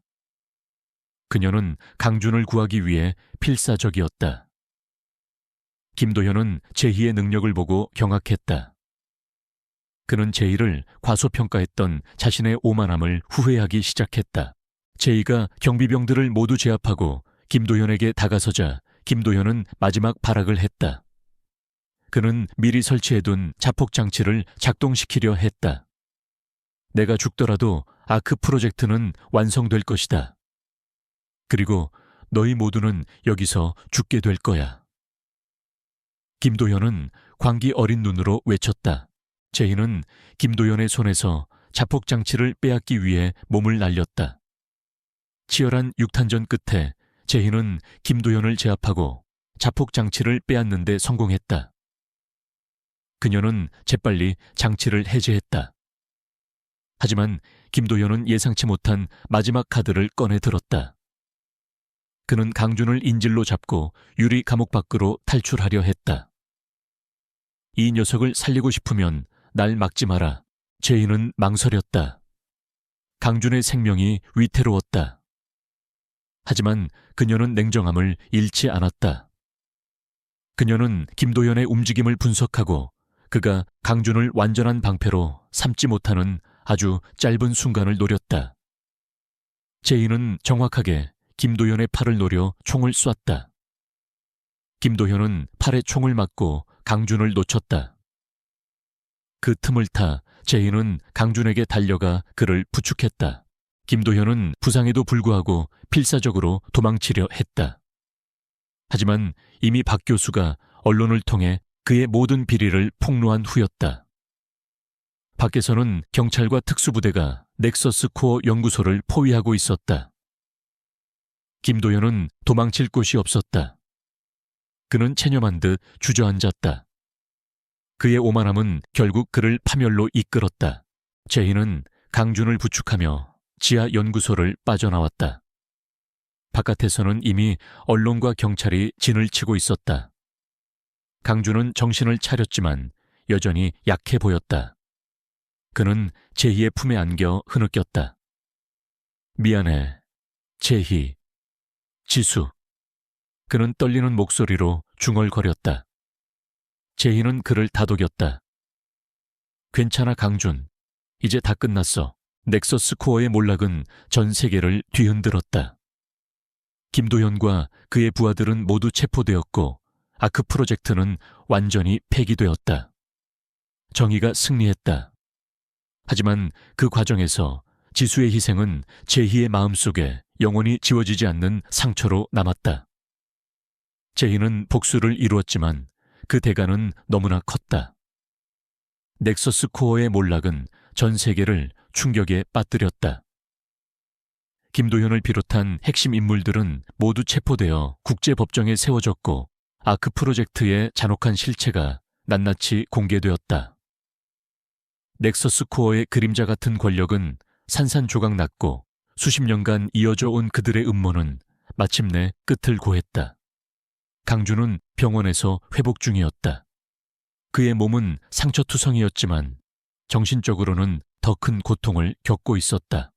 그녀는 강준을 구하기 위해 필사적이었다. 김도현은 제희의 능력을 보고 경악했다. 그는 제희를 과소평가했던 자신의 오만함을 후회하기 시작했다. 제희가 경비병들을 모두 제압하고 김도현에게 다가서자 김도현은 마지막 발악을 했다. 그는 미리 설치해둔 자폭장치를 작동시키려 했다. 내가 죽더라도 아크 프로젝트는 완성될 것이다. 그리고 너희 모두는 여기서 죽게 될 거야. 김도현은 광기 어린 눈으로 외쳤다. 제희는 김도현의 손에서 자폭장치를 빼앗기 위해 몸을 날렸다. 치열한 육탄전 끝에 제희는 김도현을 제압하고 자폭장치를 빼앗는 데 성공했다. 그녀는 재빨리 장치를 해제했다. 하지만 김도현은 예상치 못한 마지막 카드를 꺼내 들었다. 그는 강준을 인질로 잡고 유리 감옥 밖으로 탈출하려 했다. 이 녀석을 살리고 싶으면 날 막지 마라. 제희는 망설였다. 강준의 생명이 위태로웠다. 하지만 그녀는 냉정함을 잃지 않았다. 그녀는 김도현의 움직임을 분석하고 그가 강준을 완전한 방패로 삼지 못하는 아주 짧은 순간을 노렸다. 제희는 정확하게 김도현의 팔을 노려 총을 쐈다. 김도현은 팔에 총을 맞고 강준을 놓쳤다. 그 틈을 타 제희는 강준에게 달려가 그를 부축했다. 김도현은 부상에도 불구하고 필사적으로 도망치려 했다. 하지만 이미 박 교수가 언론을 통해 그의 모든 비리를 폭로한 후였다. 밖에서는 경찰과 특수부대가 넥서스 코어 연구소를 포위하고 있었다. 김도현은 도망칠 곳이 없었다. 그는 체념한 듯 주저앉았다. 그의 오만함은 결국 그를 파멸로 이끌었다. 제희는 강준을 부축하며 지하 연구소를 빠져나왔다. 바깥에서는 이미 언론과 경찰이 진을 치고 있었다. 강준은 정신을 차렸지만 여전히 약해 보였다. 그는 제희의 품에 안겨 흐느꼈다. 미안해, 제희, 지수. 그는 떨리는 목소리로 중얼거렸다. 제희는 그를 다독였다. 괜찮아, 강준. 이제 다 끝났어. 넥서스 코어의 몰락은 전 세계를 뒤흔들었다. 김도현과 그의 부하들은 모두 체포되었고 아크 프로젝트는 완전히 폐기되었다. 정의가 승리했다. 하지만 그 과정에서 지수의 희생은 제희의 마음속에 영원히 지워지지 않는 상처로 남았다. 제희는 복수를 이루었지만 그 대가는 너무나 컸다. 넥서스 코어의 몰락은 전 세계를 충격에 빠뜨렸다. 김도현을 비롯한 핵심 인물들은 모두 체포되어 국제법정에 세워졌고 아크 프로젝트의 잔혹한 실체가 낱낱이 공개되었다. 넥서스 코어의 그림자 같은 권력은 산산조각 났고 수십 년간 이어져 온 그들의 음모는 마침내 끝을 고했다. 강준은 병원에서 회복 중이었다. 그의 몸은 상처투성이었지만 정신적으로는 더 큰 고통을 겪고 있었다.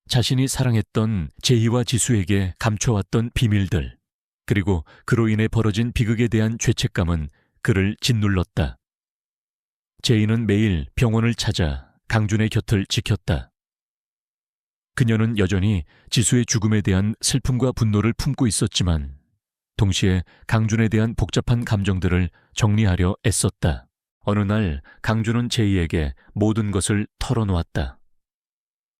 자신이 사랑했던 제희와 지수에게 감춰왔던 비밀들, 그리고 그로 인해 벌어진 비극에 대한 죄책감은 그를 짓눌렀다. 제이는 매일 병원을 찾아 강준의 곁을 지켰다. 그녀는 여전히 지수의 죽음에 대한 슬픔과 분노를 품고 있었지만 동시에 강준에 대한 복잡한 감정들을 정리하려 애썼다. 어느 날 강준은 제이에게 모든 것을 털어놓았다.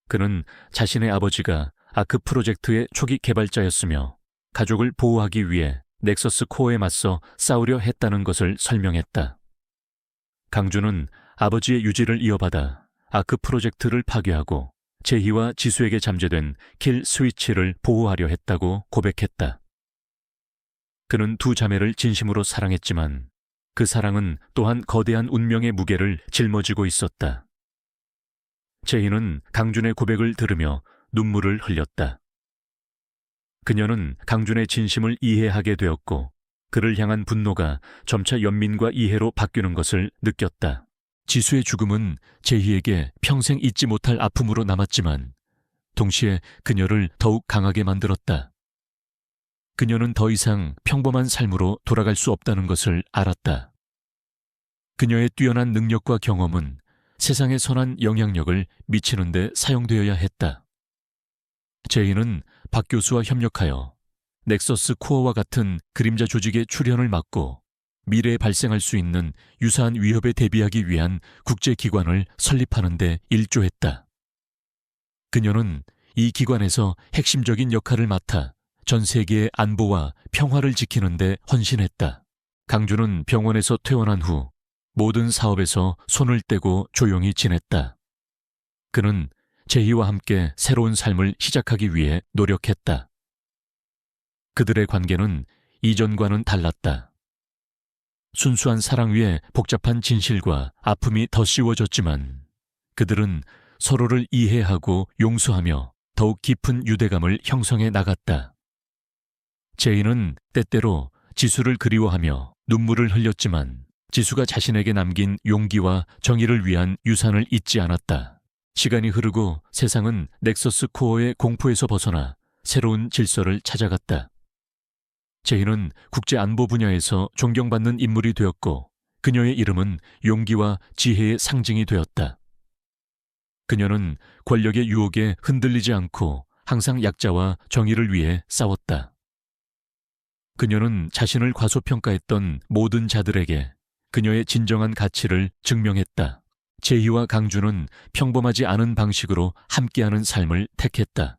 그는 자신의 아버지가 아크 프로젝트의 초기 개발자였으며 가족을 보호하기 위해 넥서스 코어에 맞서 싸우려 했다는 것을 설명했다. 강준은 아버지의 유지를 이어받아 아크 프로젝트를 파괴하고 제희와 지수에게 잠재된 킬 스위치를 보호하려 했다고 고백했다. 그는 두 자매를 진심으로 사랑했지만 그 사랑은 또한 거대한 운명의 무게를 짊어지고 있었다. 제희는 강준의 고백을 들으며 눈물을 흘렸다. 그녀는 강준의 진심을 이해하게 되었고 그를 향한 분노가 점차 연민과 이해로 바뀌는 것을 느꼈다. 지수의 죽음은 제희에게 평생 잊지 못할 아픔으로 남았지만 동시에 그녀를 더욱 강하게 만들었다. 그녀는 더 이상 평범한 삶으로 돌아갈 수 없다는 것을 알았다. 그녀의 뛰어난 능력과 경험은 세상에 선한 영향력을 미치는 데 사용되어야 했다. 제이는 박 교수와 협력하여 넥서스 코어와 같은 그림자 조직의 출현을 막고 미래에 발생할 수 있는 유사한 위협에 대비하기 위한 국제기관을 설립하는 데 일조했다. 그녀는 이 기관에서 핵심적인 역할을 맡아 전 세계의 안보와 평화를 지키는 데 헌신했다. 강준은 병원에서 퇴원한 후 모든 사업에서 손을 떼고 조용히 지냈다. 그는 제희와 함께 새로운 삶을 시작하기 위해 노력했다. 그들의 관계는 이전과는 달랐다. 순수한 사랑 위에 복잡한 진실과 아픔이 덧씌워졌지만 그들은 서로를 이해하고 용서하며 더욱 깊은 유대감을 형성해 나갔다. 제이는 때때로 지수를 그리워하며 눈물을 흘렸지만 지수가 자신에게 남긴 용기와 정의를 위한 유산을 잊지 않았다. 시간이 흐르고 세상은 넥서스 코어의 공포에서 벗어나 새로운 질서를 찾아갔다. 제이는 국제안보 분야에서 존경받는 인물이 되었고 그녀의 이름은 용기와 지혜의 상징이 되었다. 그녀는 권력의 유혹에 흔들리지 않고 항상 약자와 정의를 위해 싸웠다. 그녀는 자신을 과소평가했던 모든 자들에게 그녀의 진정한 가치를 증명했다. 제희와 강준은 평범하지 않은 방식으로 함께하는 삶을 택했다.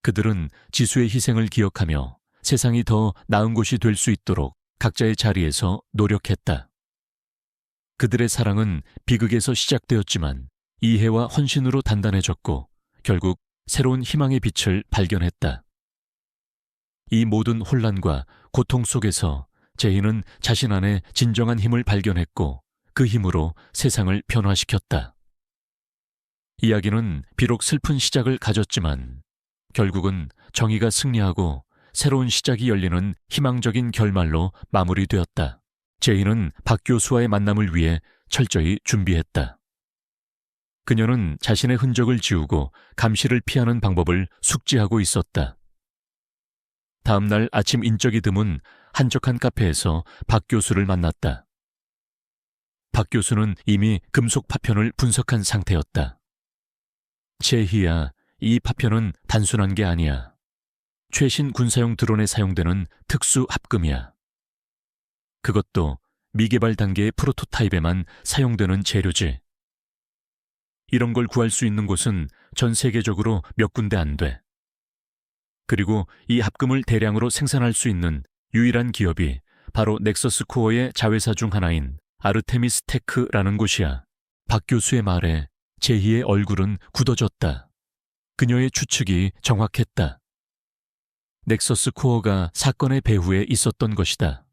그들은 지수의 희생을 기억하며 세상이 더 나은 곳이 될 수 있도록 각자의 자리에서 노력했다. 그들의 사랑은 비극에서 시작되었지만 이해와 헌신으로 단단해졌고 결국 새로운 희망의 빛을 발견했다. 이 모든 혼란과 고통 속에서 제이는 자신 안에 진정한 힘을 발견했고 그 힘으로 세상을 변화시켰다. 이야기는 비록 슬픈 시작을 가졌지만 결국은 정의가 승리하고 새로운 시작이 열리는 희망적인 결말로 마무리되었다. 제이는 박 교수와의 만남을 위해 철저히 준비했다. 그녀는 자신의 흔적을 지우고 감시를 피하는 방법을 숙지하고 있었다. 다음 날 아침 인적이 드문 한적한 카페에서 박 교수를 만났다. 박 교수는 이미 금속 파편을 분석한 상태였다. 제희야, 이 파편은 단순한 게 아니야. 최신 군사용 드론에 사용되는 특수 합금이야. 그것도 미개발 단계의 프로토타입에만 사용되는 재료지. 이런 걸 구할 수 있는 곳은 전 세계적으로 몇 군데 안 돼. 그리고 이 합금을 대량으로 생산할 수 있는 유일한 기업이 바로 넥서스 코어의 자회사 중 하나인 아르테미스 테크라는 곳이야. 박 교수의 말에 제희의 얼굴은 굳어졌다. 그녀의 추측이 정확했다. 넥서스 코어가 사건의 배후에 있었던 것이다.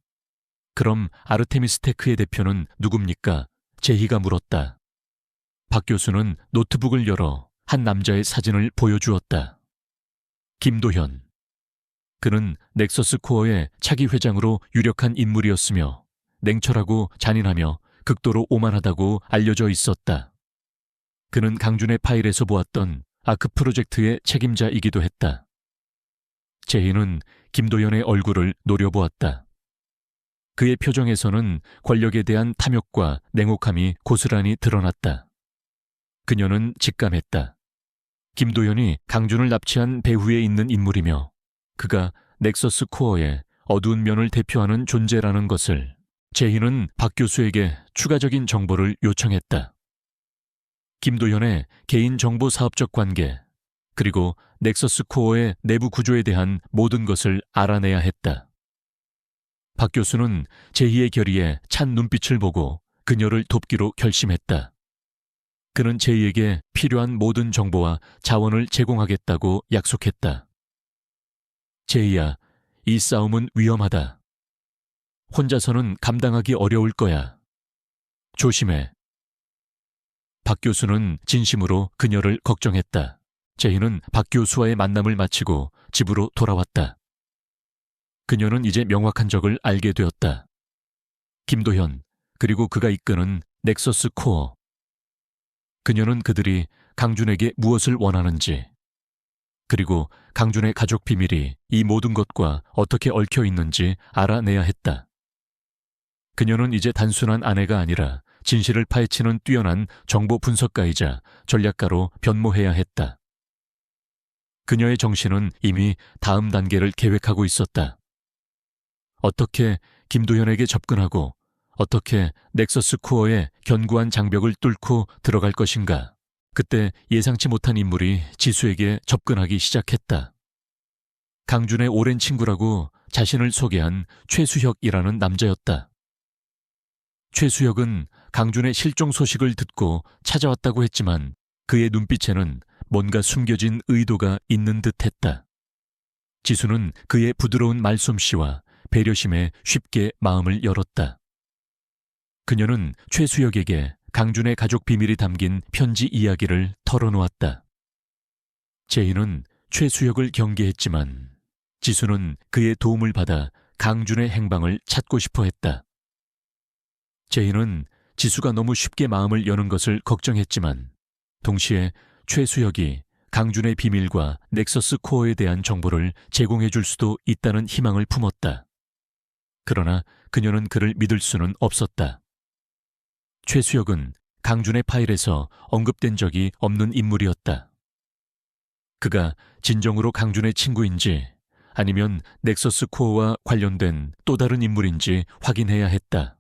그럼 아르테미스 테크의 대표는 누굽니까? 제희가 물었다. 박 교수는 노트북을 열어 한 남자의 사진을 보여주었다. 김도현. 그는 넥서스 코어의 차기 회장으로 유력한 인물이었으며 냉철하고 잔인하며 극도로 오만하다고 알려져 있었다. 그는 강준의 파일에서 보았던 아크 프로젝트의 책임자이기도 했다. 제희는 김도연의 얼굴을 노려보았다. 그의 표정에서는 권력에 대한 탐욕과 냉혹함이 고스란히 드러났다. 그녀는 직감했다. 김도연이 강준을 납치한 배후에 있는 인물이며 그가 넥서스 코어의 어두운 면을 대표하는 존재라는 것을. 제희는 박 교수에게 추가적인 정보를 요청했다. 김도연의 개인정보 사업적 관계, 그리고 넥서스 코어의 내부 구조에 대한 모든 것을 알아내야 했다. 박 교수는 제희의 결의에 찬 눈빛을 보고 그녀를 돕기로 결심했다. 그는 제희에게 필요한 모든 정보와 자원을 제공하겠다고 약속했다. 제희야, 이 싸움은 위험하다. 혼자서는 감당하기 어려울 거야. 조심해. 박 교수는 진심으로 그녀를 걱정했다. 제희는 박 교수와의 만남을 마치고 집으로 돌아왔다. 그녀는 이제 명확한 적을 알게 되었다. 김도현, 그리고 그가 이끄는 넥서스 코어. 그녀는 그들이 강준에게 무엇을 원하는지, 그리고 강준의 가족 비밀이 이 모든 것과 어떻게 얽혀 있는지 알아내야 했다. 그녀는 이제 단순한 아내가 아니라 진실을 파헤치는 뛰어난 정보 분석가이자 전략가로 변모해야 했다. 그녀의 정신은 이미 다음 단계를 계획하고 있었다. 어떻게 김도현에게 접근하고 어떻게 넥서스 코어의 견고한 장벽을 뚫고 들어갈 것인가. 그때 예상치 못한 인물이 지수에게 접근하기 시작했다. 강준의 오랜 친구라고 자신을 소개한 최수혁이라는 남자였다. 최수혁은 강준의 실종 소식을 듣고 찾아왔다고 했지만 그의 눈빛에는 뭔가 숨겨진 의도가 있는 듯했다. 지수는 그의 부드러운 말솜씨와 배려심에 쉽게 마음을 열었다. 그녀는 최수혁에게 강준의 가족 비밀이 담긴 편지 이야기를 털어놓았다. 제희는 최수혁을 경계했지만 지수는 그의 도움을 받아 강준의 행방을 찾고 싶어 했다. 제희는 지수가 너무 쉽게 마음을 여는 것을 걱정했지만 동시에 최수혁이 강준의 비밀과 넥서스 코어에 대한 정보를 제공해 줄 수도 있다는 희망을 품었다. 그러나 그녀는 그를 믿을 수는 없었다. 최수혁은 강준의 파일에서 언급된 적이 없는 인물이었다. 그가 진정으로 강준의 친구인지 아니면 넥서스 코어와 관련된 또 다른 인물인지 확인해야 했다.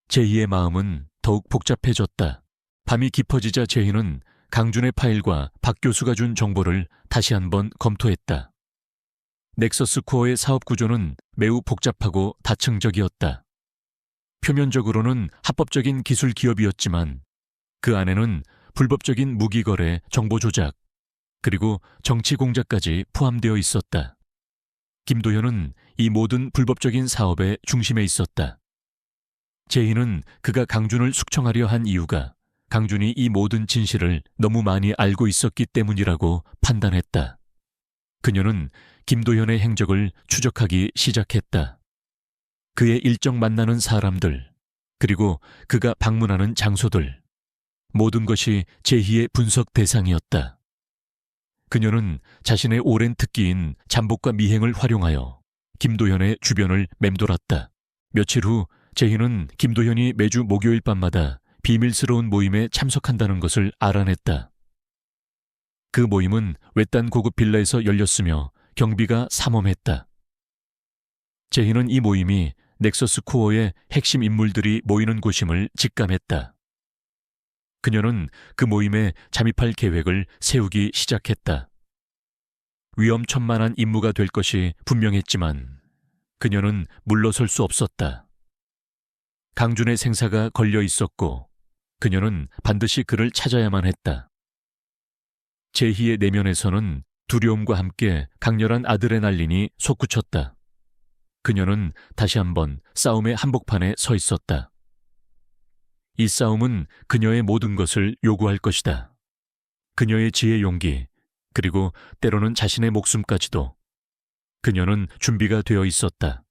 제희의 마음은 더욱 복잡해졌다. 밤이 깊어지자 제희는 강준의 파일과 박 교수가 준 정보를 다시 한번 검토했다. 넥서스 코어의 사업 구조는 매우 복잡하고 다층적이었다. 표면적으로는 합법적인 기술 기업이었지만 그 안에는 불법적인 무기 거래, 정보 조작, 그리고 정치 공작까지 포함되어 있었다. 김도현은 이 모든 불법적인 사업의 중심에 있었다. 제희는 그가 강준을 숙청하려 한 이유가 강준이 이 모든 진실을 너무 많이 알고 있었기 때문이라고 판단했다. 그녀는 김도현의 행적을 추적하기 시작했다. 그의 일정 만나는 사람들, 그리고 그가 방문하는 장소들, 모든 것이 제희의 분석 대상이었다. 그녀는 자신의 오랜 특기인 잠복과 미행을 활용하여 김도현의 주변을 맴돌았다. 며칠 후 제희는 김도현이 매주 목요일 밤마다 비밀스러운 모임에 참석한다는 것을 알아냈다. 그 모임은 외딴 고급 빌라에서 열렸으며 경비가 삼엄했다. 제희는 이 모임이 넥서스 코어의 핵심 인물들이 모이는 곳임을 직감했다. 그녀는 그 모임에 잠입할 계획을 세우기 시작했다. 위험천만한 임무가 될 것이 분명했지만 그녀는 물러설 수 없었다. 강준의 생사가 걸려 있었고 그녀는 반드시 그를 찾아야만 했다. 제희의 내면에서는 두려움과 함께 강렬한 아드레날린이 솟구쳤다. 그녀는 다시 한번 싸움의 한복판에 서 있었다. 이 싸움은 그녀의 모든 것을 요구할 것이다. 그녀의 지혜, 용기, 그리고 때로는 자신의 목숨까지도. 그녀는 준비가 되어 있었다.